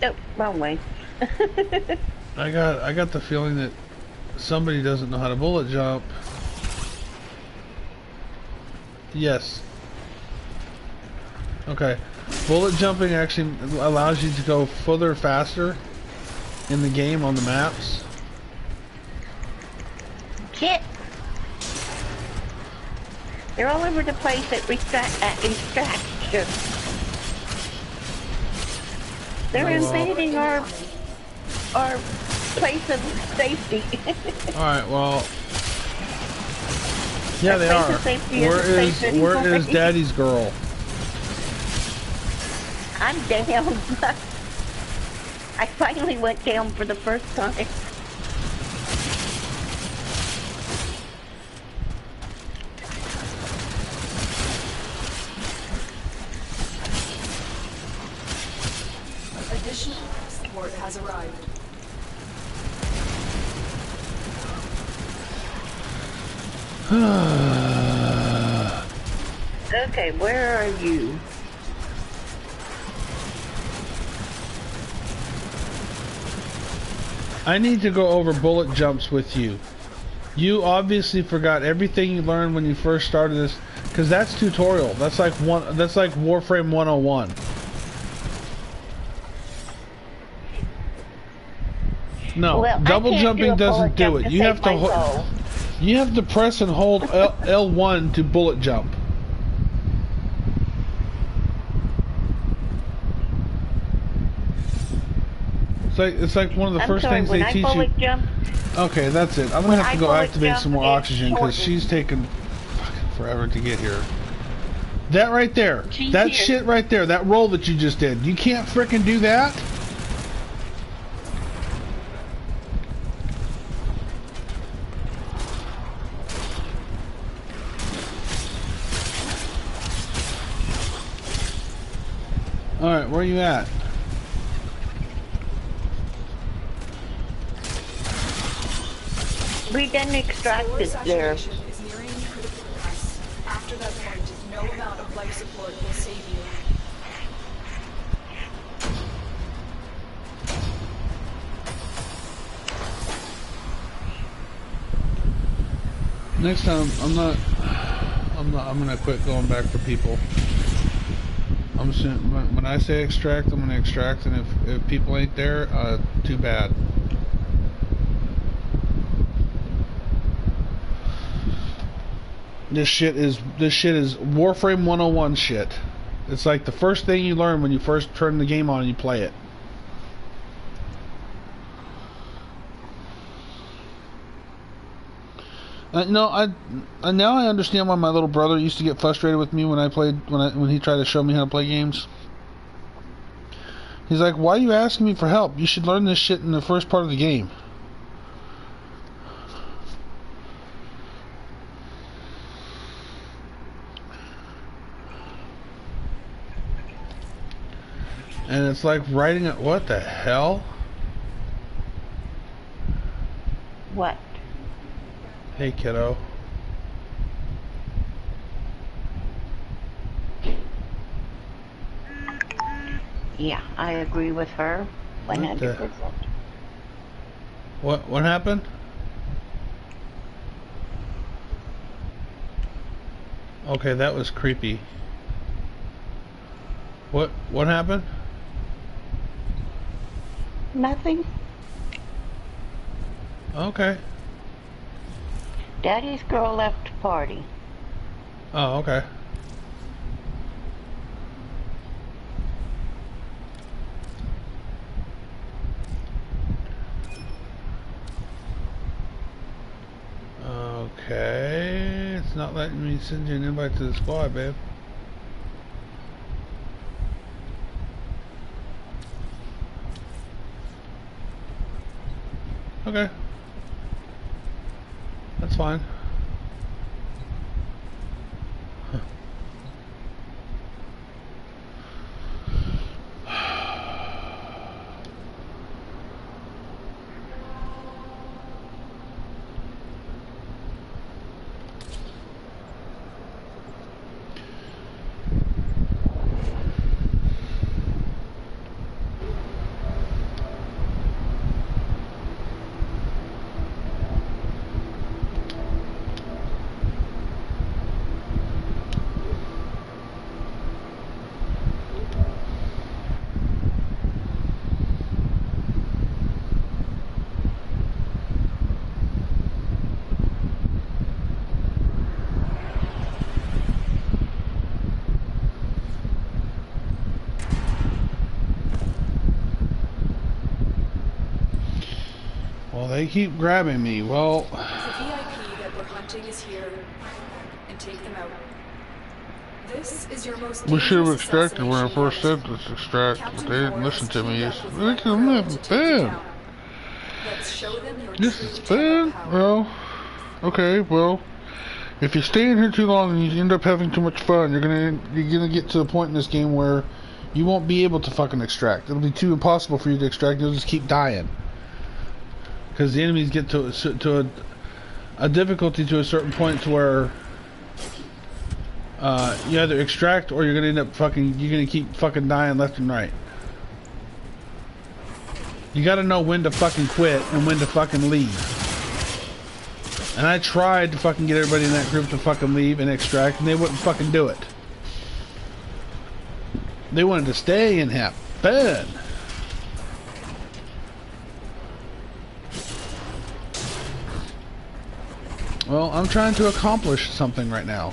S4: Oh, wrong way.
S2: I got the feeling that somebody doesn't know how to bullet jump. Yes. Okay. Bullet jumping actually allows you to go further faster in the game on the maps.
S4: Shit. They're all over the place at extraction. They're invading our place of safety.
S2: Alright, well. Yeah, they are. Where is Daddy's girl?
S4: I'm down. I finally went down for the first time.
S1: Additional support has arrived.
S4: Okay, where are you?
S2: I need to go over bullet jumps with you. You obviously forgot everything you learned when you first started this, because that's tutorial. That's like Warframe 101. No,
S4: Well,
S2: double jumping doesn't do it. You have to press and hold L1 to bullet jump. It's like one of the first things they teach you. Okay, that's it. I'm gonna have to go activate some more oxygen because she's taking fucking forever to get here. That right there, that shit right there, that roll that you just did, you can't frickin' do that. All right, where are you at?
S4: We didn't extract it there.
S1: Is nearing critical mass. After that point, no amount of life support will save you.
S2: Next time, I'm gonna quit going back for people. I'm just when I say extract, I'm gonna extract, and if people ain't there, too bad. This shit is Warframe 101 shit. It's like the first thing you learn when you first turn the game on and you play it. No, now I understand why my little brother used to get frustrated with me when when he tried to show me how to play games. He's like, "Why are you asking me for help? You should learn this shit in the first part of the game." And it's like writing it. What the hell?
S4: What?
S2: Hey, kiddo.
S4: Yeah, I agree with her 100%.
S2: What happened? Okay, that was creepy. What happened?
S4: Nothing.
S2: Okay.
S4: Daddy's girl left to party.
S2: Oh, okay. Okay. It's not letting me send you an invite to the squad, babe. Okay. That's fine. Well, they keep grabbing me. Well,
S1: The VIP that we're hunting is here, and take them out. This is your most
S2: we should have
S1: dangerous
S2: extracted when I first said
S1: assassination
S2: let's extract, but
S1: Captain
S2: they didn't
S1: Forrest
S2: listen to me.
S1: teamed
S2: It's
S1: up with
S2: look at
S1: Neverwinter
S2: them,
S1: to take you
S2: bad.
S1: down. Let's show them your
S2: This
S1: true
S2: is
S1: techno
S2: bad.
S1: power.
S2: Well, okay. Well, if you stay in here too long and you end up having too much fun, you're gonna get to the point in this game where you won't be able to fucking extract. It'll be too impossible for you to extract. You'll just keep dying because the enemies get to a difficulty to a certain point to where you either extract or you're gonna end up you're gonna keep fucking dying left and right. You gotta know when to fucking quit and when to fucking leave. And I tried to fucking get everybody in that group to fucking leave and extract, and they wouldn't fucking do it. They wanted to stay and have fun. Well, I'm trying to accomplish something right now.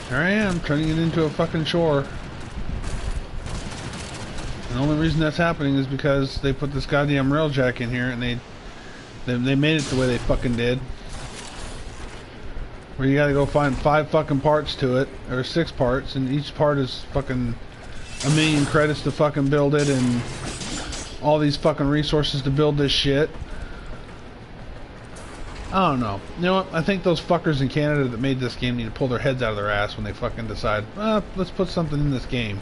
S2: Here I am, turning it into a fucking shore. And the only reason that's happening is because they put this goddamn railjack in here and they made it the way they fucking did. Where you gotta go find 5 fucking parts to it, or 6 parts, and each part is fucking a million credits to fucking build it, and all these fucking resources to build this shit. I don't know. You know what? I think those fuckers in Canada that made this game need to pull their heads out of their ass when they fucking decide, let's put something in this game.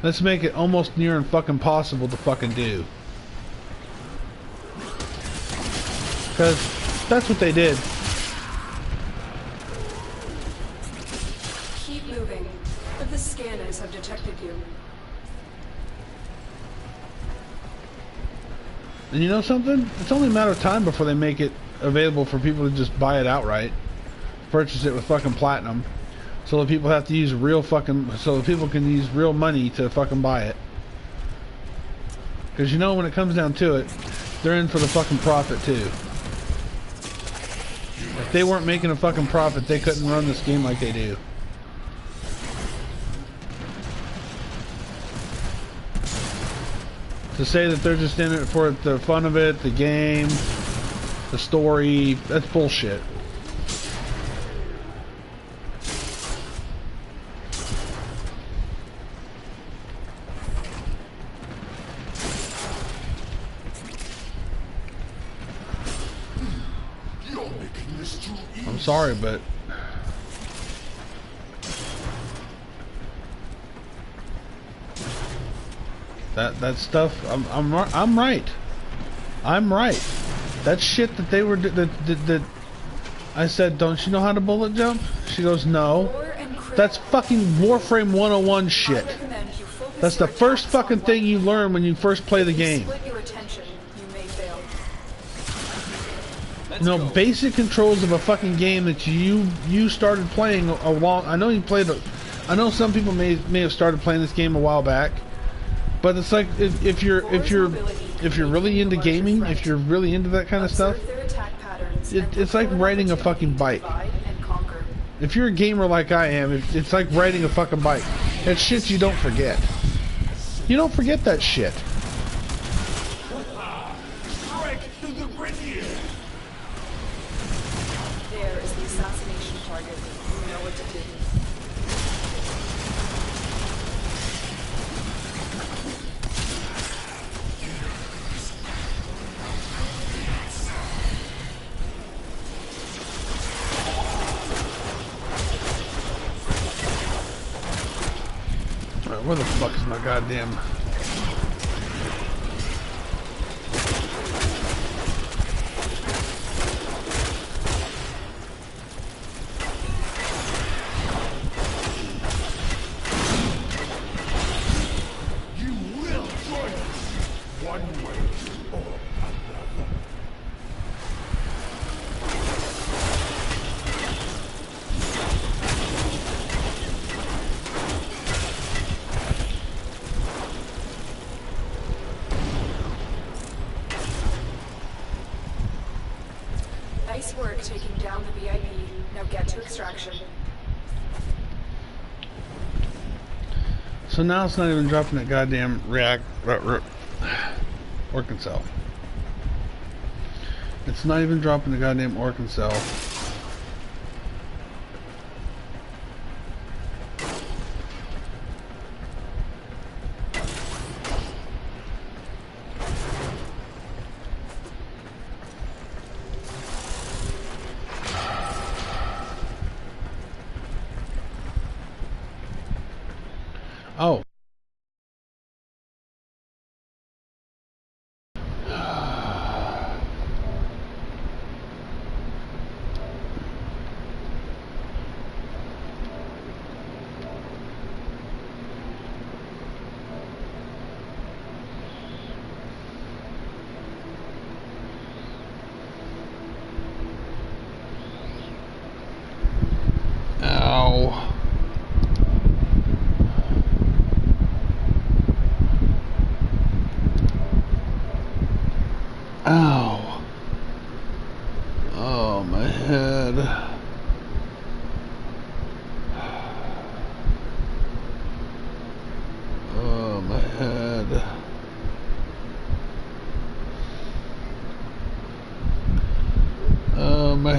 S2: Let's make it almost near and fucking possible to fucking do. Because that's what they did.
S1: Keep moving. The scanners have detected you.
S2: And you know something? It's only a matter of time before they make it available for people to just buy it outright. Purchase it with fucking platinum. So that people have to use real fucking... So that people can use real money to fucking buy it. Because you know when it comes down to it, they're in for the fucking profit too. If they weren't making a fucking profit, they couldn't run this game like they do. To say that they're just in it for the fun of it, the game, the story, that's bullshit.
S5: You're making this too easy.
S2: I'm sorry, but that stuff, I'm right. I'm right. That shit that they were that I said, don't you know how to bullet jump? She goes, no. That's fucking Warframe 101 shit. That's the first fucking thing you learn when you first play the game. You know, basic controls of a fucking game that you started playing a long. I know you played. I know some people may have started playing this game a while back, but it's like if you're really into gaming, if you're really into that kind of stuff, it's like riding a fucking bike. If you're a gamer like I am, it's like riding a fucking bike. That shit you don't forget. You don't forget that shit.
S1: There is the assassination target. You know what to do.
S2: Alright, where the fuck is my goddamn...
S1: Nice work taking down the VIP. Now get to extraction.
S2: So now it's not even dropping that goddamn organ cell. It's not even dropping the goddamn organ cell. Oh. Ow. Ow. Oh, my head. Oh, my head. Oh, my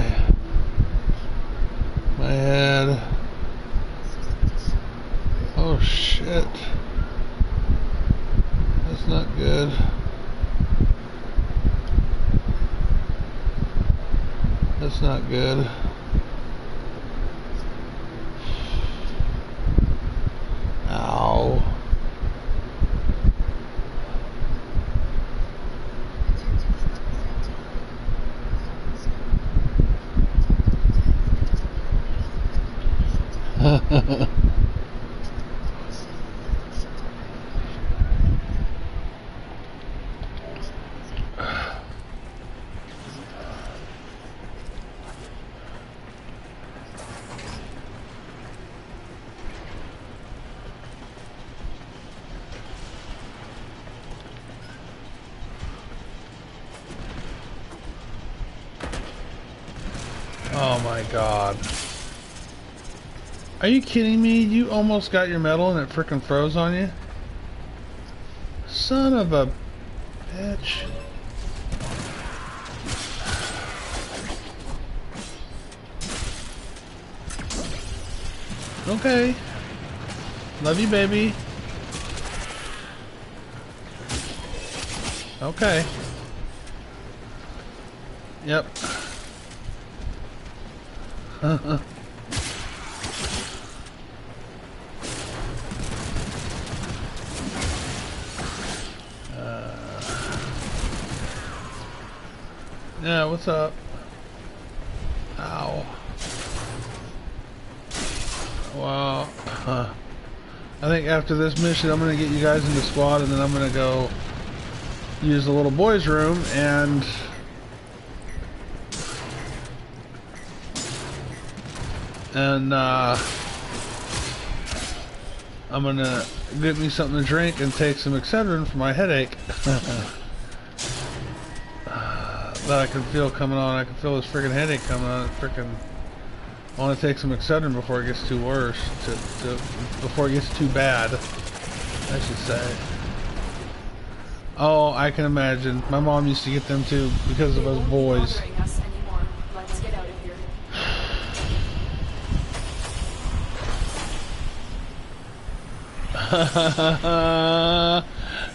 S2: head. Oh, shit. That's not good. That's not good. Ow. Oh my god. Are you kidding me? You almost got your medal and it frickin' froze on you? Son of a bitch. Okay. Love you, baby. Okay. Yep. Yeah, what's up? Ow. Well, I think after this mission I'm gonna get you guys into squad and then I'm gonna go use the little boys room and I'm gonna get me something to drink and take some Excedrin for my headache. That I can feel coming on. I can feel this freaking headache coming on. I want to take some Excedrin before it gets too worse. Before it gets too bad, I should say. Oh, I can imagine. My mom used to get them too because of us boys.
S1: Let's get out of here.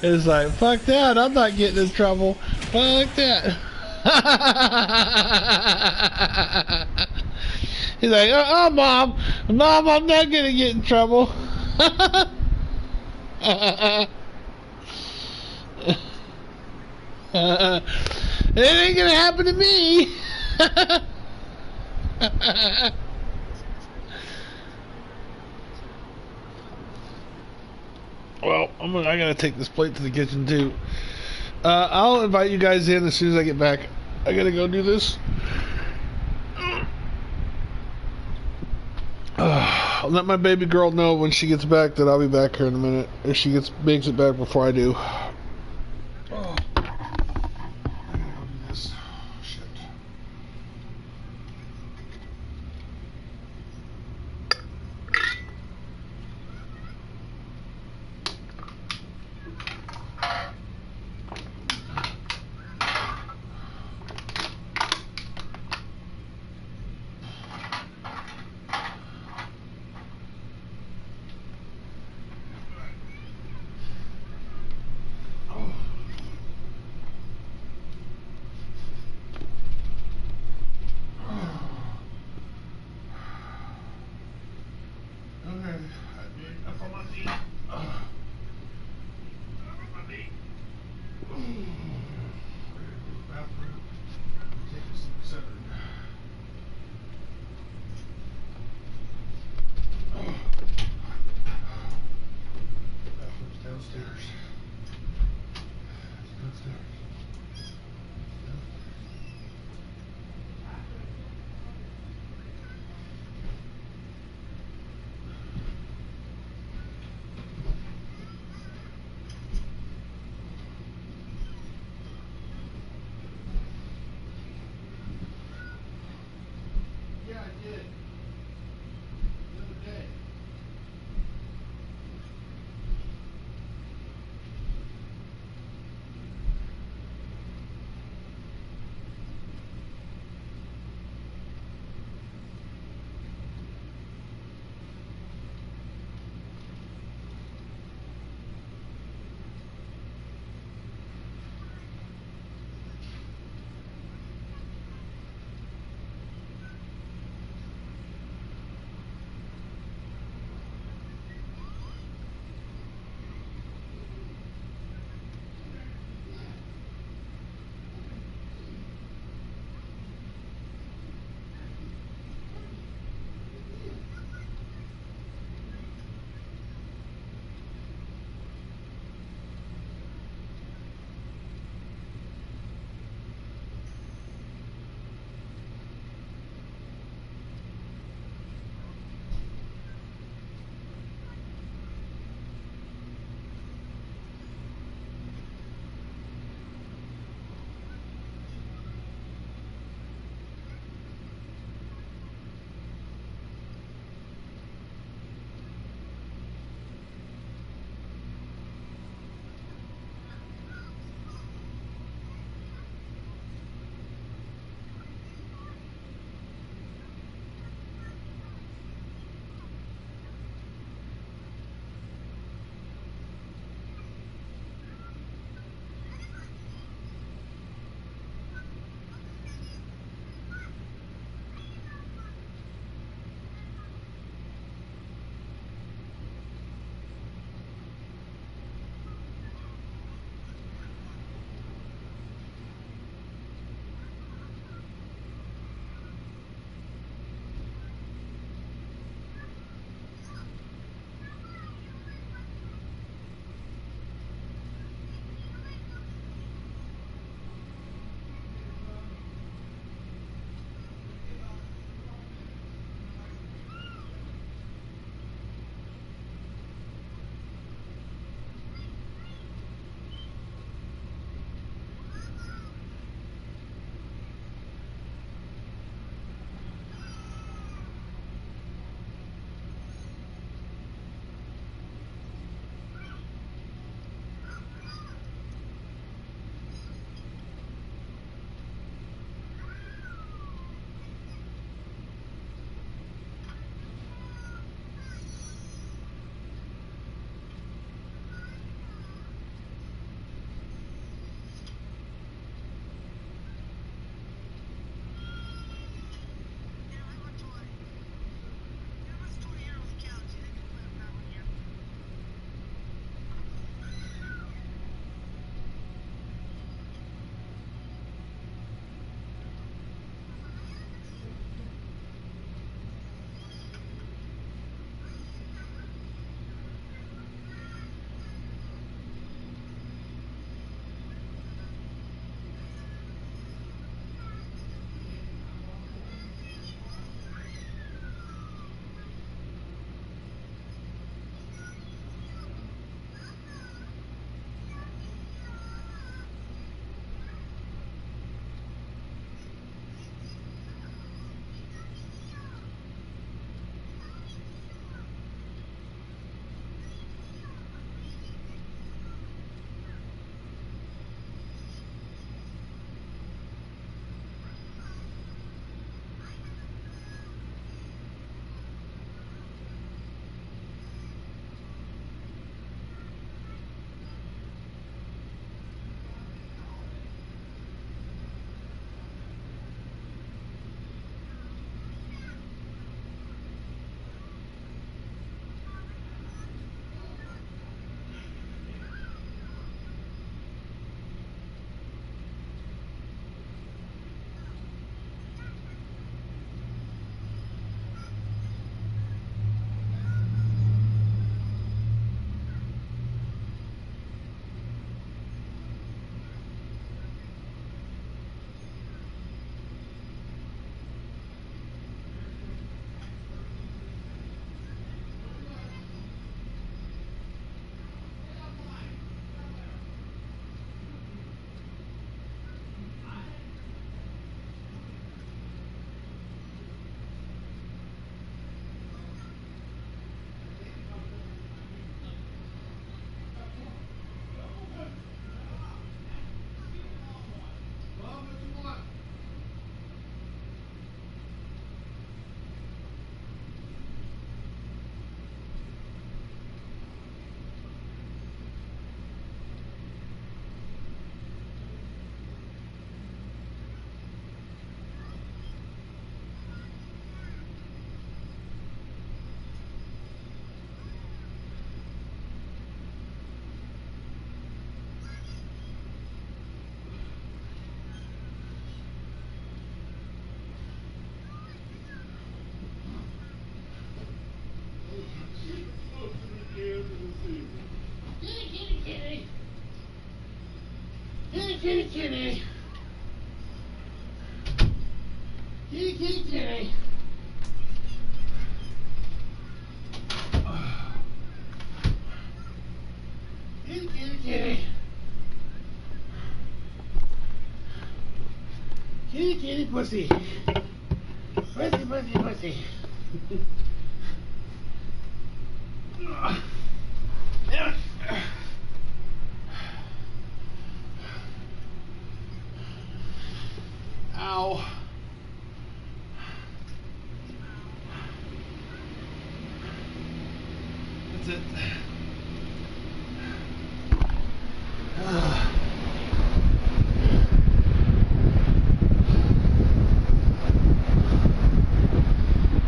S2: It's like, fuck that, I'm not getting in trouble. Fuck that. He's like, Mom, I'm not gonna get in trouble. It ain't gonna happen to me. Well, I gotta take this plate to the kitchen too. I'll invite you guys in as soon as I get back. I gotta go do this. I'll let my baby girl know when she gets back that I'll be back here in a minute. If she makes it back before I do. Oh. I gotta go do this. Shit. kitty, kitty. Kitty, kitty, kitty. Kitty, kitty, kitty. Kitty, kitty, pussy. Pussy, pussy, pussy. Ow. That's it.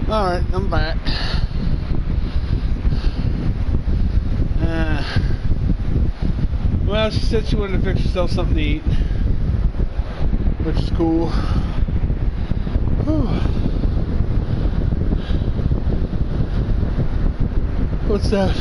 S2: Alright, I'm back. Well, she said she wanted to fix herself something to eat, which is cool. Whew. What's that?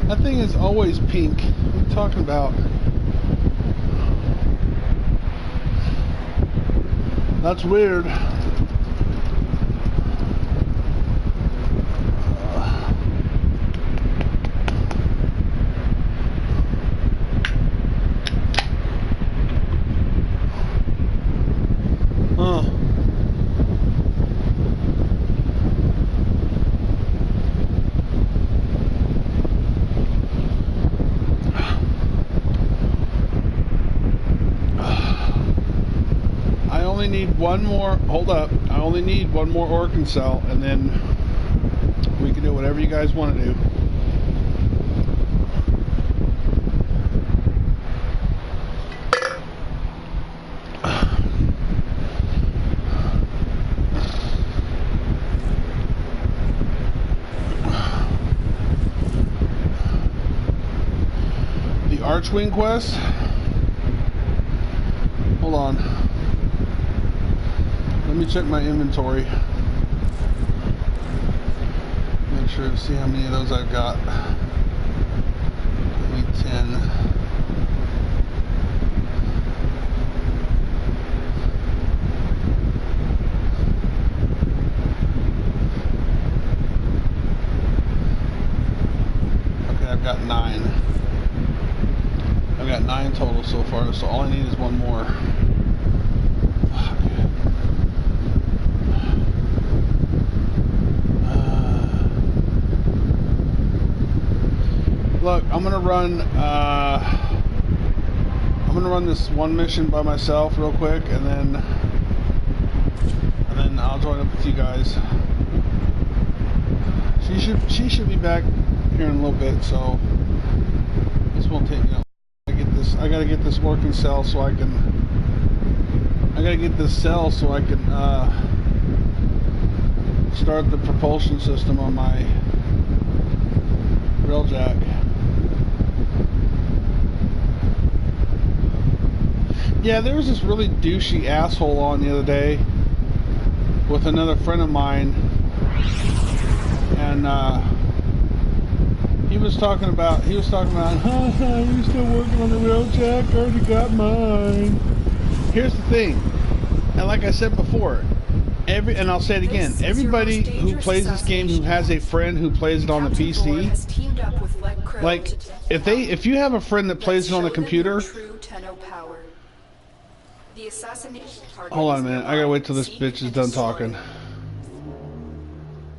S2: That thing is always pink. What are you talking about? That's weird. One more, hold up, I only need one more organ cell, and then we can do whatever you guys want to do. The Archwing quest? Hold on. Let me check my inventory. Make sure to see how many of those I've got. I need 10. Okay, I've got 9. I've got 9 total so far, so all I need is one more. Look, I'm gonna run this one mission by myself real quick, and then I'll join up with you guys. She should be back here in a little bit, so this won't take me. I gotta get this working cell so I can. I gotta get this cell so I can start the propulsion system on my railjack. Yeah, there was this really douchey asshole on the other day with another friend of mine, and he was talking about, you're still working on the railjack, I already got mine. Here's the thing, and like I said before, and I'll say it again, everybody who plays this game who has a friend who plays it on the PC, like, if you have a friend that plays it on the computer, hold on a minute, I gotta wait till this bitch is done talking.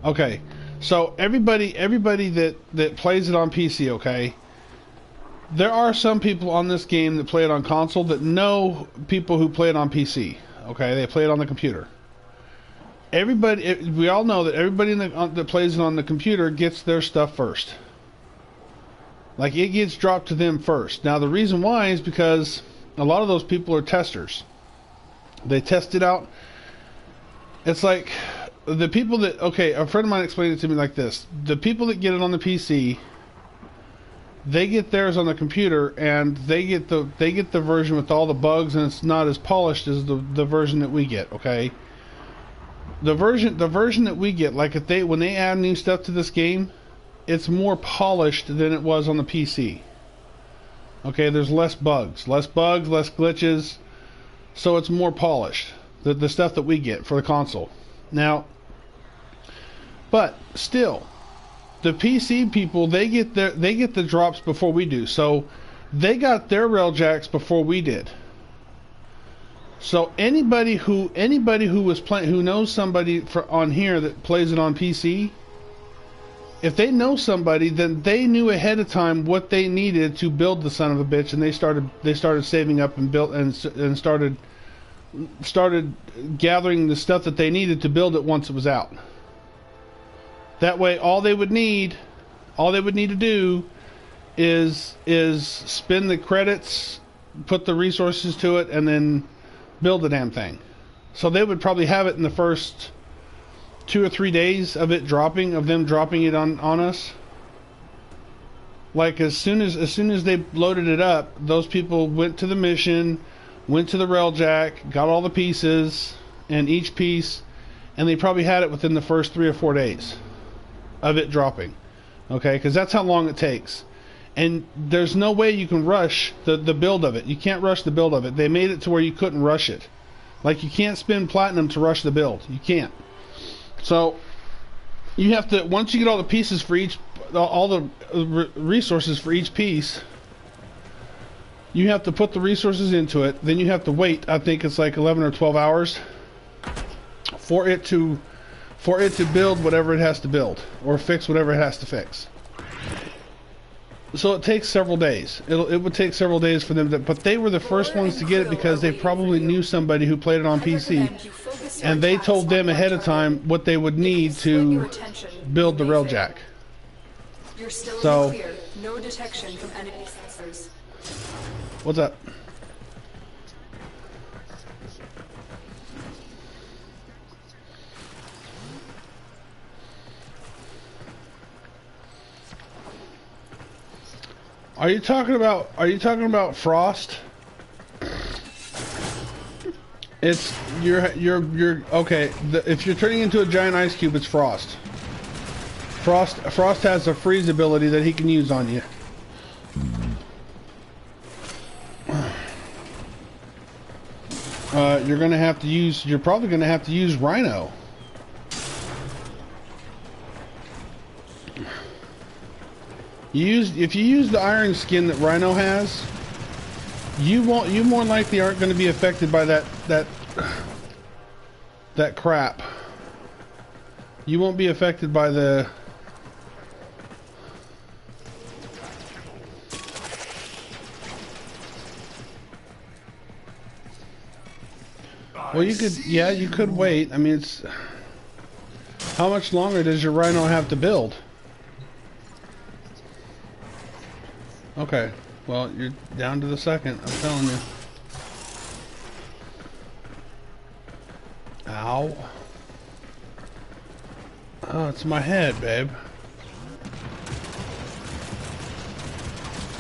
S2: Okay, so everybody that plays it on PC, okay, there are some people on this game that play it on console that know people who play it on PC, okay, they play it on the computer. We all know that everybody that plays it on the computer gets their stuff first. Like, it gets dropped to them first. Now, the reason why is because a lot of those people are testers. They test it out. It's like the people that, okay, a friend of mine explained it to me like this. The people that get it on the PC, they get theirs on the computer, and they get the version with all the bugs, and it's not as polished as the version that we get. Okay, the version that we get, like when they add new stuff to this game, it's more polished than it was on the PC. Okay, there's less bugs, less glitches, so it's more polished. The stuff that we get for the console now, but still. The PC people, they get the drops before we do, so they got their railjacks before we did. So anybody who was playing, who knows somebody on here that plays it on PC, if they know somebody, then they knew ahead of time what they needed to build the son of a bitch, and they started saving up and built and started gathering the stuff that they needed to build it once it was out. That way, all they would need to do is spend the credits, put the resources to it, and then build the damn thing. So they would probably have it in the first 2 or 3 days of them dropping it on us. Like as soon as they loaded it up, those people went to the mission, went to the railjack, got all the pieces and each piece, and they probably had it within the first 3 or 4 days of it dropping. Okay, because that's how long it takes. And there's no way you can rush the build of it. You can't rush the build of it. They made it to where you couldn't rush it. Like you can't spend platinum to rush the build. You can't. So you have to, once you get all the pieces for each, all the resources for each piece, you have to put the resources into it. Then you have to wait. I think it's like 11 or 12 hours for it to build whatever it has to build, or fix whatever it has to fix. So it takes several days. It would take several days for them to, but they were the first ones to get it because they probably knew somebody who played it on PC, and they told them ahead of time what they would need to build the railjack. So,
S1: no detection from enemy sensors.
S2: What's up? Are you talking about Frost? It's you're okay. If you're turning into a giant ice cube, it's Frost. Frost has a freeze ability that he can use on you. You're probably gonna have to use Rhino. If you use the iron skin that Rhino has, you more likely aren't going to be affected by that crap. You won't be affected by the well, you could wait. I mean, it's how much longer does your Rhino have to build? Okay, well, you're down to the second, I'm telling you. Ow. Oh, it's my head, babe.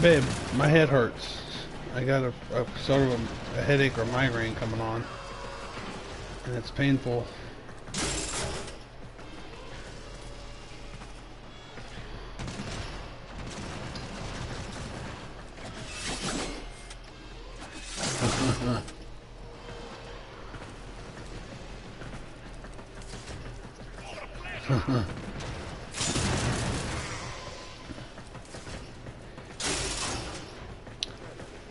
S2: Babe, my head hurts. I got a sort of a headache or migraine coming on. And it's painful.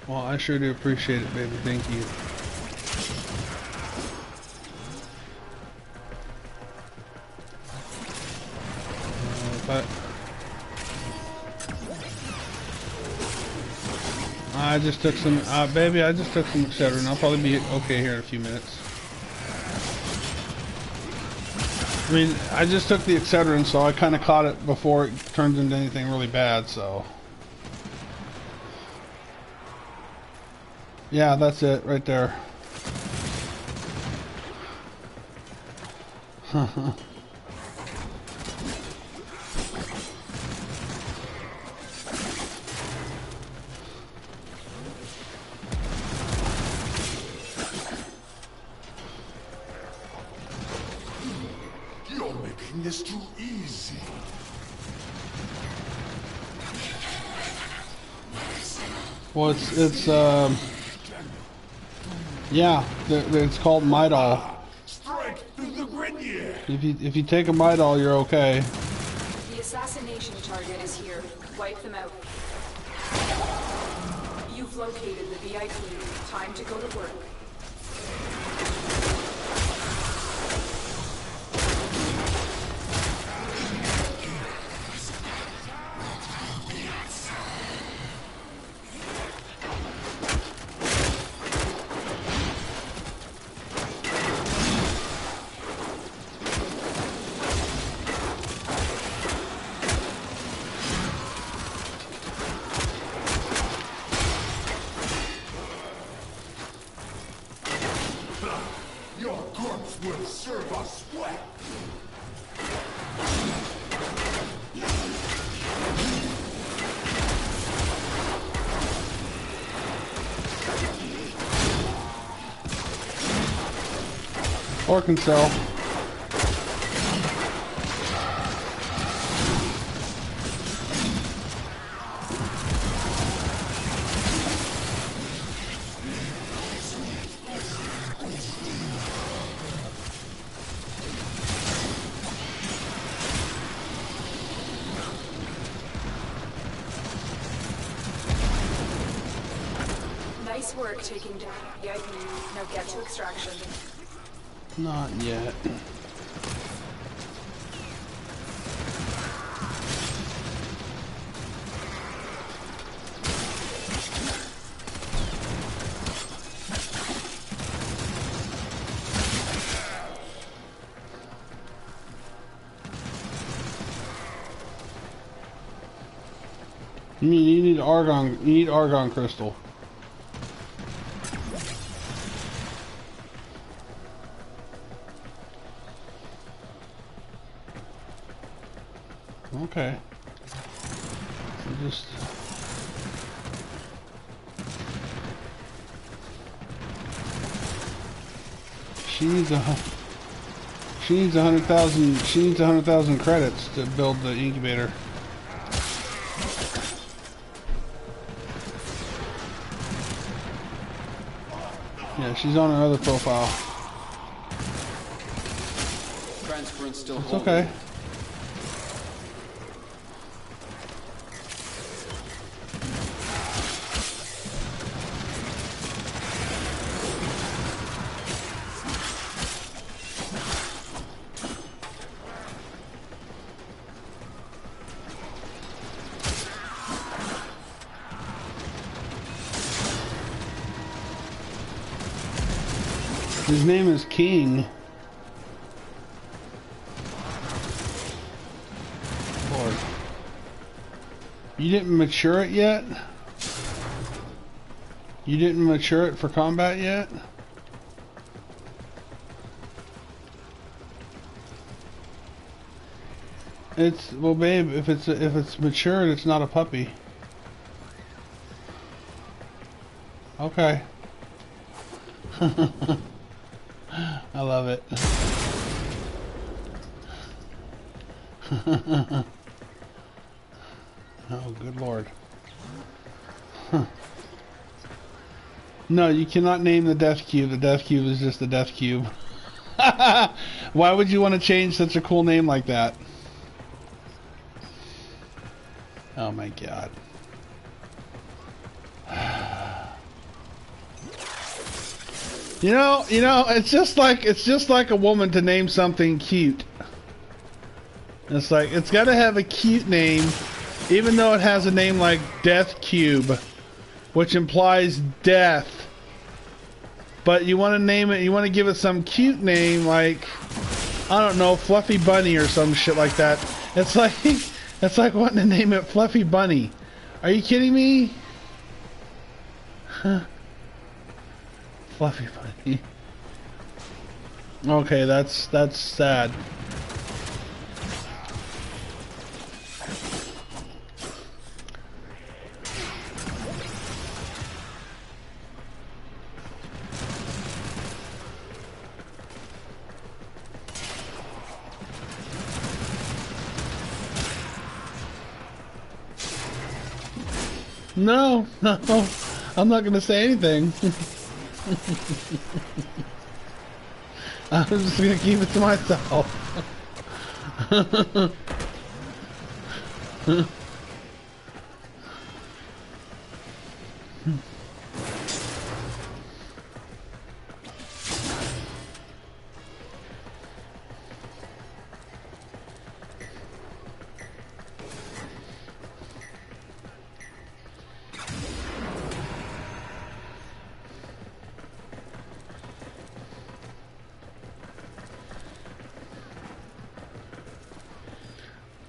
S2: Well, I sure do appreciate it, baby. Thank you. But I just took some, baby. I just took some Excedrin. I'll probably be okay here in a few minutes. I mean, I just took the Excedrin, so I kind of caught it before it turns into anything really bad, so. Yeah, that's it, right there.
S5: making this too easy.
S2: Well, it's yeah, it's called Midol.
S5: Strike through the Grenier.
S2: If you take a Midol, you're okay.
S1: The assassination target is here. Wipe them out. You've located the VIP. Time to go to work.
S5: Your corpse will serve us well.
S2: Arkansas.
S1: Nice work taking down VIP. Now get to extraction.
S2: Not yet. You need argon. You need argon crystal. Okay. Just she needs 100,000. She needs 100,000 credits to build the incubator. Yeah, she's on her other profile.
S3: Transference still
S2: It's
S3: holding.
S2: okay. His name is King. Lord. You didn't mature it yet? You didn't mature it for combat yet? It's, well babe, if it's matured, it's not a puppy. Okay. I love it. Oh, good lord. Huh. No, you cannot name the death cube. The death cube is just the death cube. Why would you want to change such a cool name like that? Oh my god. You know, it's just like a woman to name something cute. It's like, it's got to have a cute name, even though it has a name like Death Cube, which implies death. But you want to name it, you want to give it some cute name like, I don't know, Fluffy Bunny or some shit like that. It's like wanting to name it Fluffy Bunny. Are you kidding me? Huh. Fluffy Bunny. Okay, that's sad. No, no, I'm not gonna say anything. I'm just gonna keep it to myself.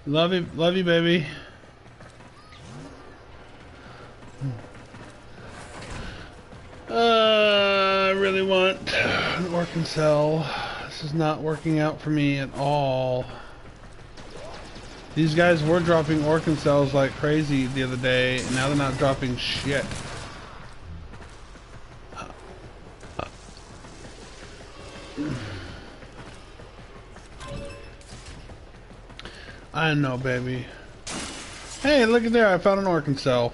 S2: Love you, baby. I really want an Orc and Cell. This is not working out for me at all. These guys were dropping Orc and Cells like crazy the other day, and now they're not dropping shit. I know, baby. Hey, look at there. I found an Orc and Cell.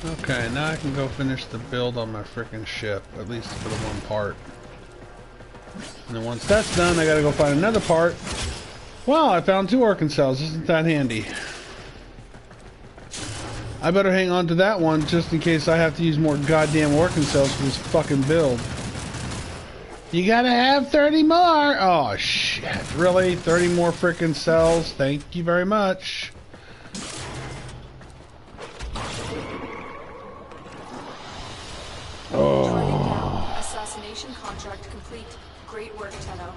S2: Okay, now I can go finish the build on my frickin' ship, at least for the one part. And then once that's done, I gotta go find another part. Wow, I found 2 Orc and Cells. Isn't that handy? I better hang on to that one just in case I have to use more goddamn Orc and Cells for this fucking build. You gotta have 30 more! Oh, shit. Really? 30 more frickin' cells? Thank you very much.
S1: Oh. Assassination contract complete. Great work, Tenno.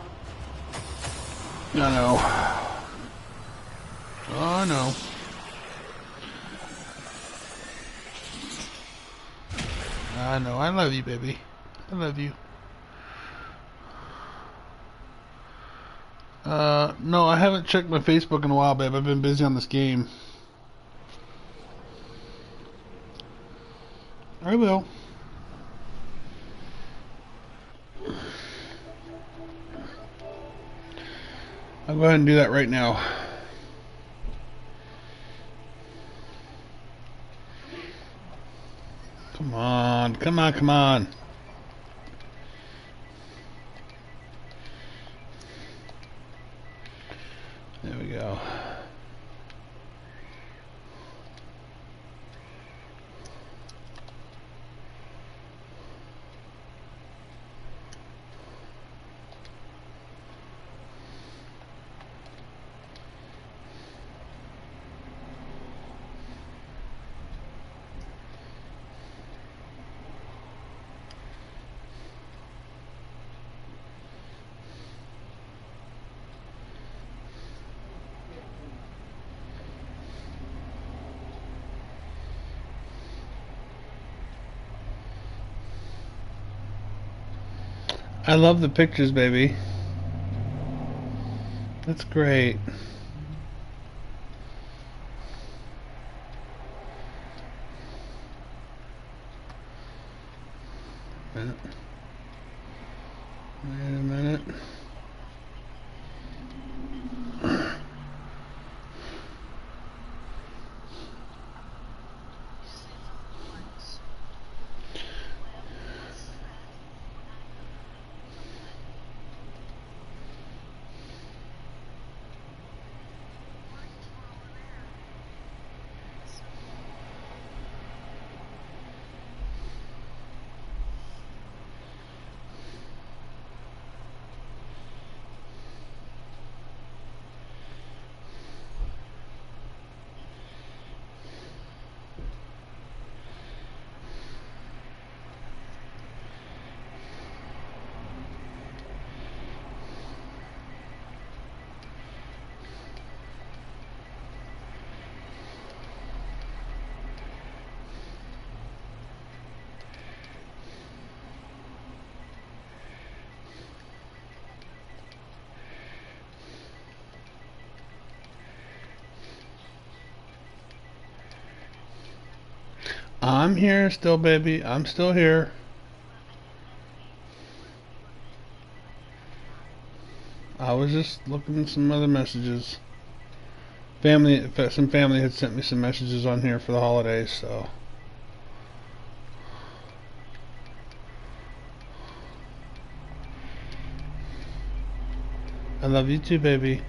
S2: I know. Oh, no. I know. I love you, baby. I love you. No, I haven't checked my Facebook in a while, babe. I've been busy on this game. I will. I'll go ahead and do that right now. Come on, come on, come on. There we go. I love the pictures, baby. That's great. Wait a minute. I'm here still, baby. I'm still here. I was just looking at some other messages. Some family had sent me some messages on here for the holidays, so. I love you too, baby.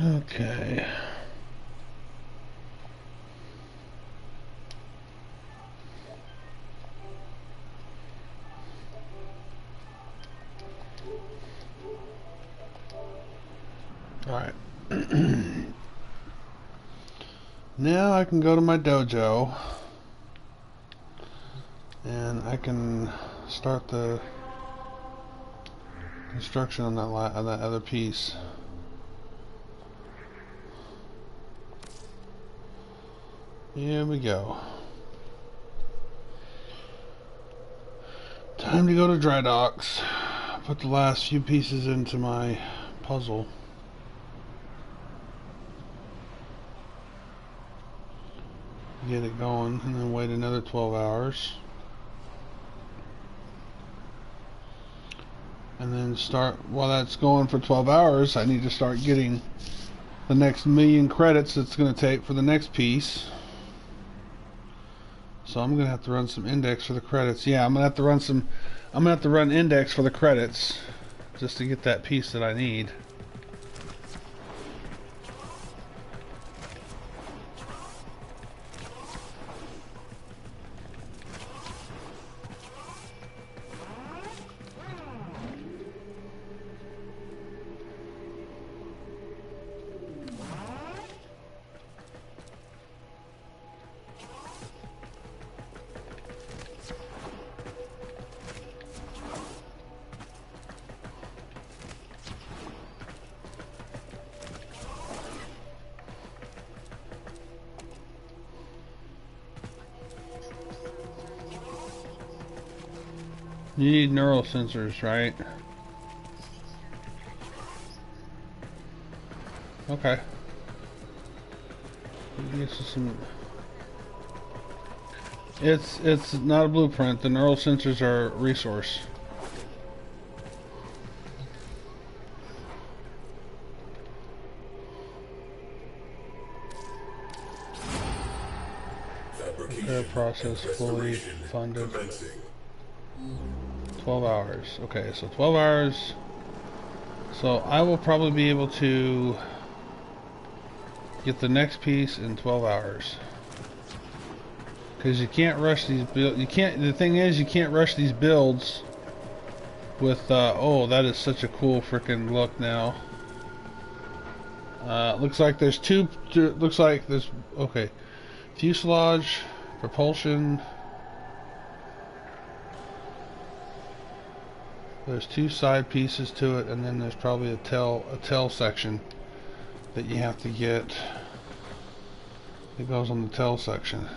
S2: Okay. Alright. Now I can go to my dojo and I can start the construction on that other piece. Here we go. Time to go to dry docks. Put the last few pieces into my puzzle. Get it going and then wait another 12 hours. And then start, while that's going for 12 hours, I need to start getting the next 1,000,000 credits it's going to take for the next piece. So I'm going to have to run some index for the credits. Yeah, I'm going to have to run index for the credits just to get that piece that I need. You need neural sensors, right? Okay. This is some. It's not a blueprint. The neural sensors are a resource. Repair process fully funded. 12 hours. Okay, so 12 hours. So I will probably be able to get the next piece in 12 hours. Because you can't rush these builds. You can't. The thing is, you can't rush these builds with. Oh, that is such a cool freaking look now. Looks like there's two. Looks like there's. Okay, fuselage, propulsion. There's two side pieces to it, and then there's probably a tail section that you have to get. It goes on the tail section.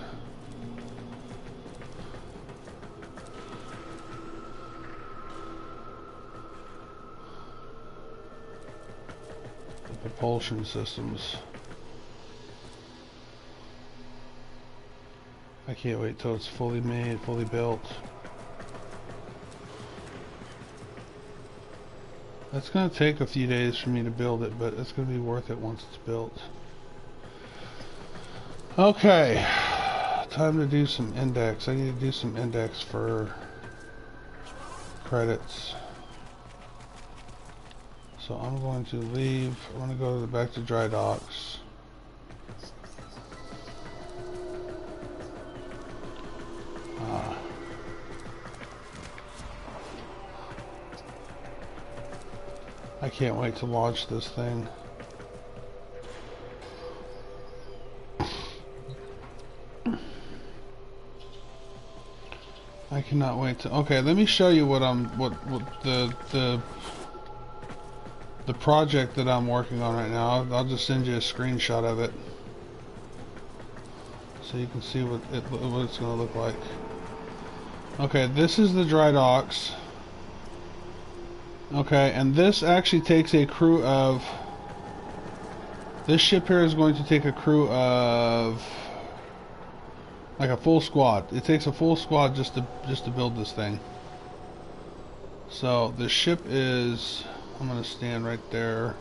S2: The propulsion systems. I can't wait till it's fully made, fully built. It's going to take a few days for me to build it, but it's going to be worth it once it's built. Okay, time to do some index. I need to do some index for credits. So I'm going to leave. I'm going to go back to dry docks. can't wait to launch this thing. I cannot wait to. Okay, let me show you what the project that I'm working on right now. I'll just send you a screenshot of it so you can see what it's going to look like. Okay, this is the dry docks. Okay, and this actually takes a crew of. This ship here is going to take a crew of like a full squad. It takes a full squad just to build this thing. So the ship is. I'm gonna stand right there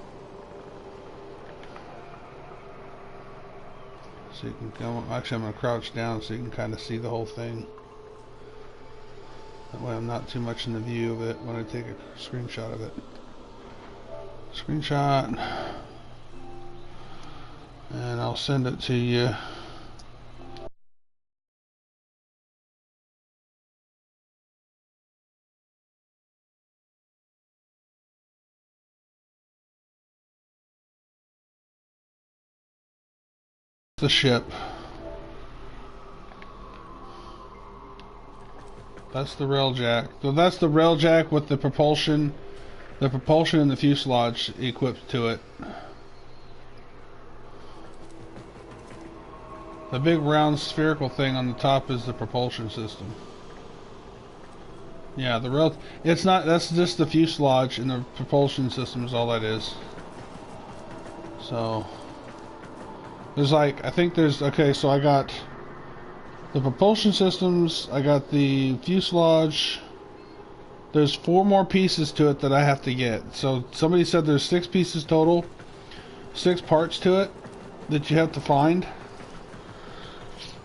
S2: so you can come. Actually, I'm gonna crouch down so you can kind of see the whole thing. That way, I'm not too much in the view of it when I take a screenshot of it. Screenshot, and I'll send it to you. The ship. That's the rail jack. So that's the rail jack with the propulsion and the fuselage equipped to it. The big round spherical thing on the top is the propulsion system. Yeah, the rail. It's not. That's just the fuselage, and the propulsion system is all that is. So. There's like, I think there's, okay, so I got the propulsion systems, I got the fuselage, there's 4 more pieces to it that I have to get. So somebody said there's 6 pieces total, 6 parts to it that you have to find.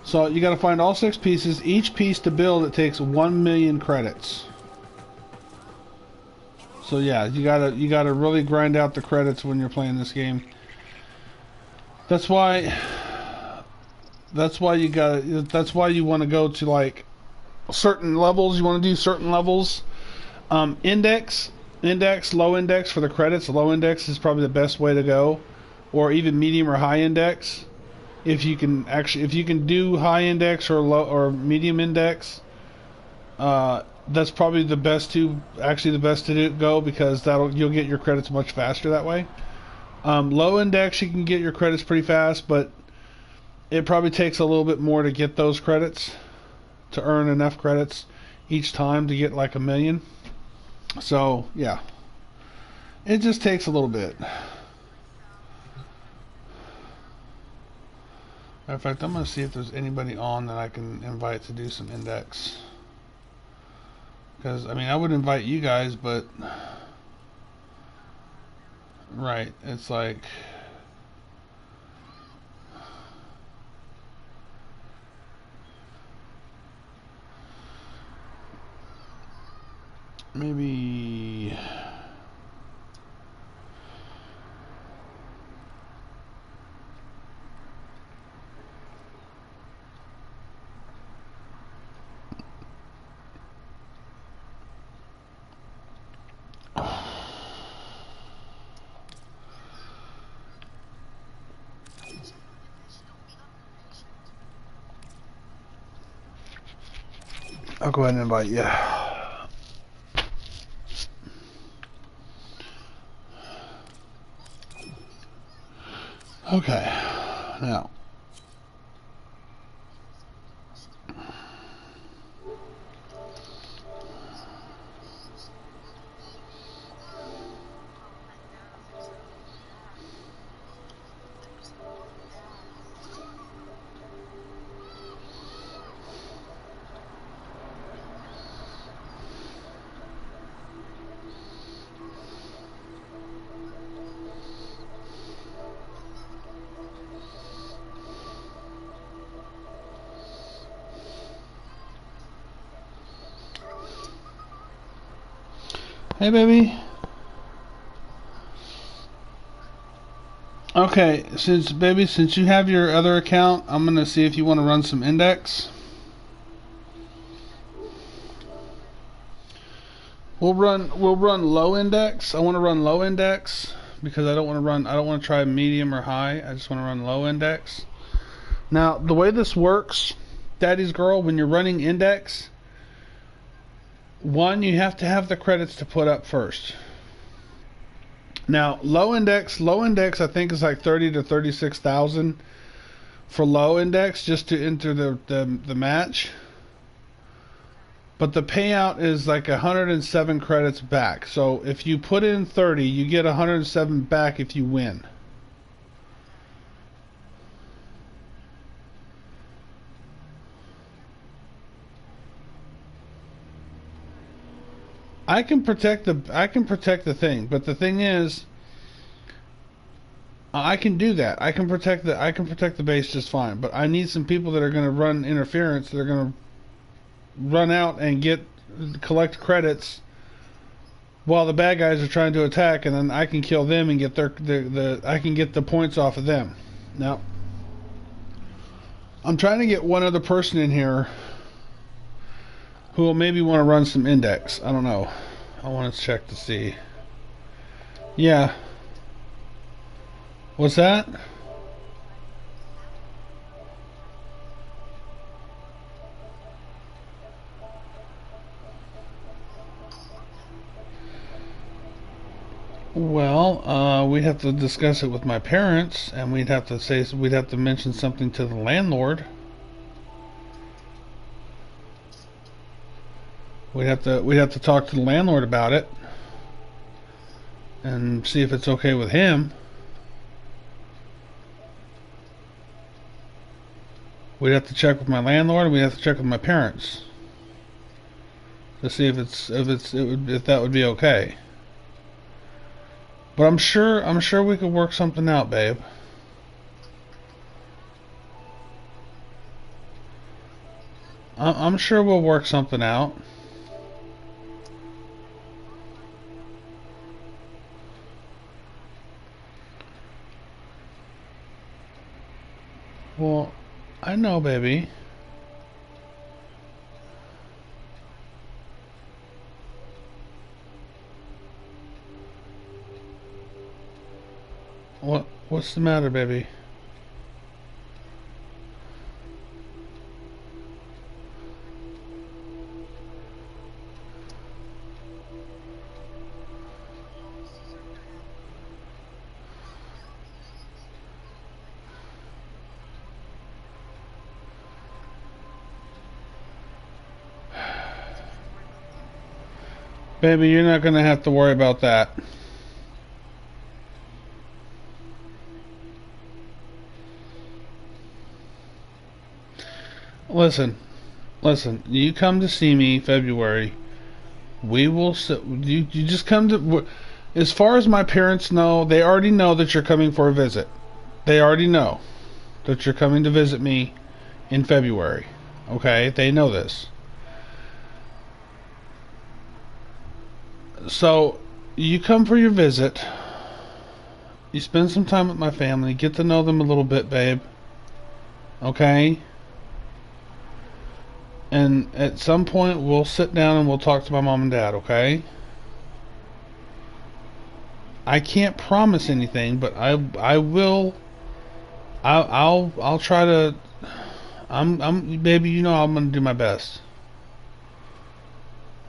S2: So you got to find all 6 pieces. Each piece to build, it takes 1 million credits. So yeah, you gotta really grind out the credits when you're playing this game. That's why you want to go to like certain levels. You want to do certain levels. Index, low index for the credits. Low index is probably the best way to go, or even medium or high index. If you can do high index or low or medium index, that's probably the best to go, because you'll get your credits much faster that way. Low index, you can get your credits pretty fast, but it probably takes a little bit more to get those credits, to earn enough credits each time to get like 1 million. So yeah, it just takes a little bit. Matter of fact, I'm going to see if there's anybody on that I can invite to do some index, because I mean, I would invite you guys, but right, it's like maybe I'll go ahead and invite you. Okay, now hey, baby. Okay, since you have your other account, I'm gonna see if you want to run some index. We'll run low index. I want to run low index because I don't want to try medium or high. I just want to run low index. Now, the way this works, Daddy's Girl, when you're running index, one, you have to have the credits to put up first. Now, low index I think is like 30 to 36,000 for low index just to enter the match. But the payout is like 107 credits back. So if you put in 30, you get 107 back if you win. I can protect the thing, but the thing is, I can do that. I can protect the base just fine. But I need some people that are going to run interference. That are going to run out and collect credits while the bad guys are trying to attack, and then I can kill them and get I can get the points off of them. Now, I'm trying to get one other person in here who will maybe want to run some index. I don't know. I want to check to see. Yeah. What's that? Well, we'd have to discuss it with my parents, and we'd have to mention something to the landlord. We'd have to talk to the landlord about it and see if it's okay with him. We'd have to check with my landlord, and we'd have to check with my parents to see if that would be okay. But I'm sure we could work something out, babe. I'm sure we'll work something out. Well, I know, baby. What's the matter, baby? Baby, you're not gonna have to worry about that. Listen, you come to see me February. We will you just come to, as far as my parents know, they already know that you're coming for a visit. They already know that you're coming to visit me in February. Okay? They know this. So, you come for your visit. You spend some time with my family, get to know them a little bit, babe. Okay? And at some point, we'll sit down and we'll talk to my mom and dad, okay? I can't promise anything, but I will. I'll try to. Baby, you know I'm gonna do my best.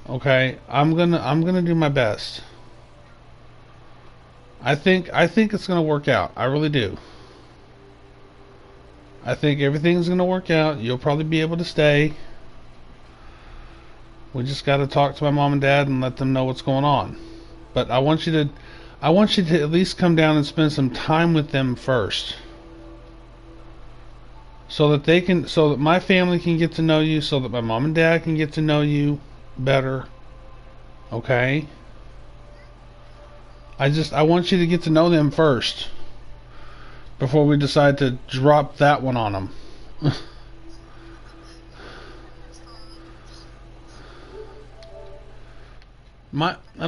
S2: Okay, I'm gonna do my best. I think it's gonna work out. I really do. I think everything's gonna work out. You'll probably be able to stay. We just got to talk to my mom and dad and let them know what's going on. But I want you to at least come down and spend some time with them first, so that my family can get to know you, so that my mom and dad can get to know you better. Okay? I want you to get to know them first before we decide to drop that one on them.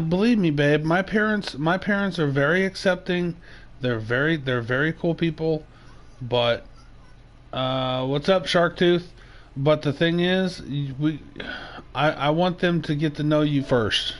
S2: Believe me, babe, my parents are very accepting. They're very cool people. But what's up, Shark Tooth? But the thing is, I want them to get to know you first.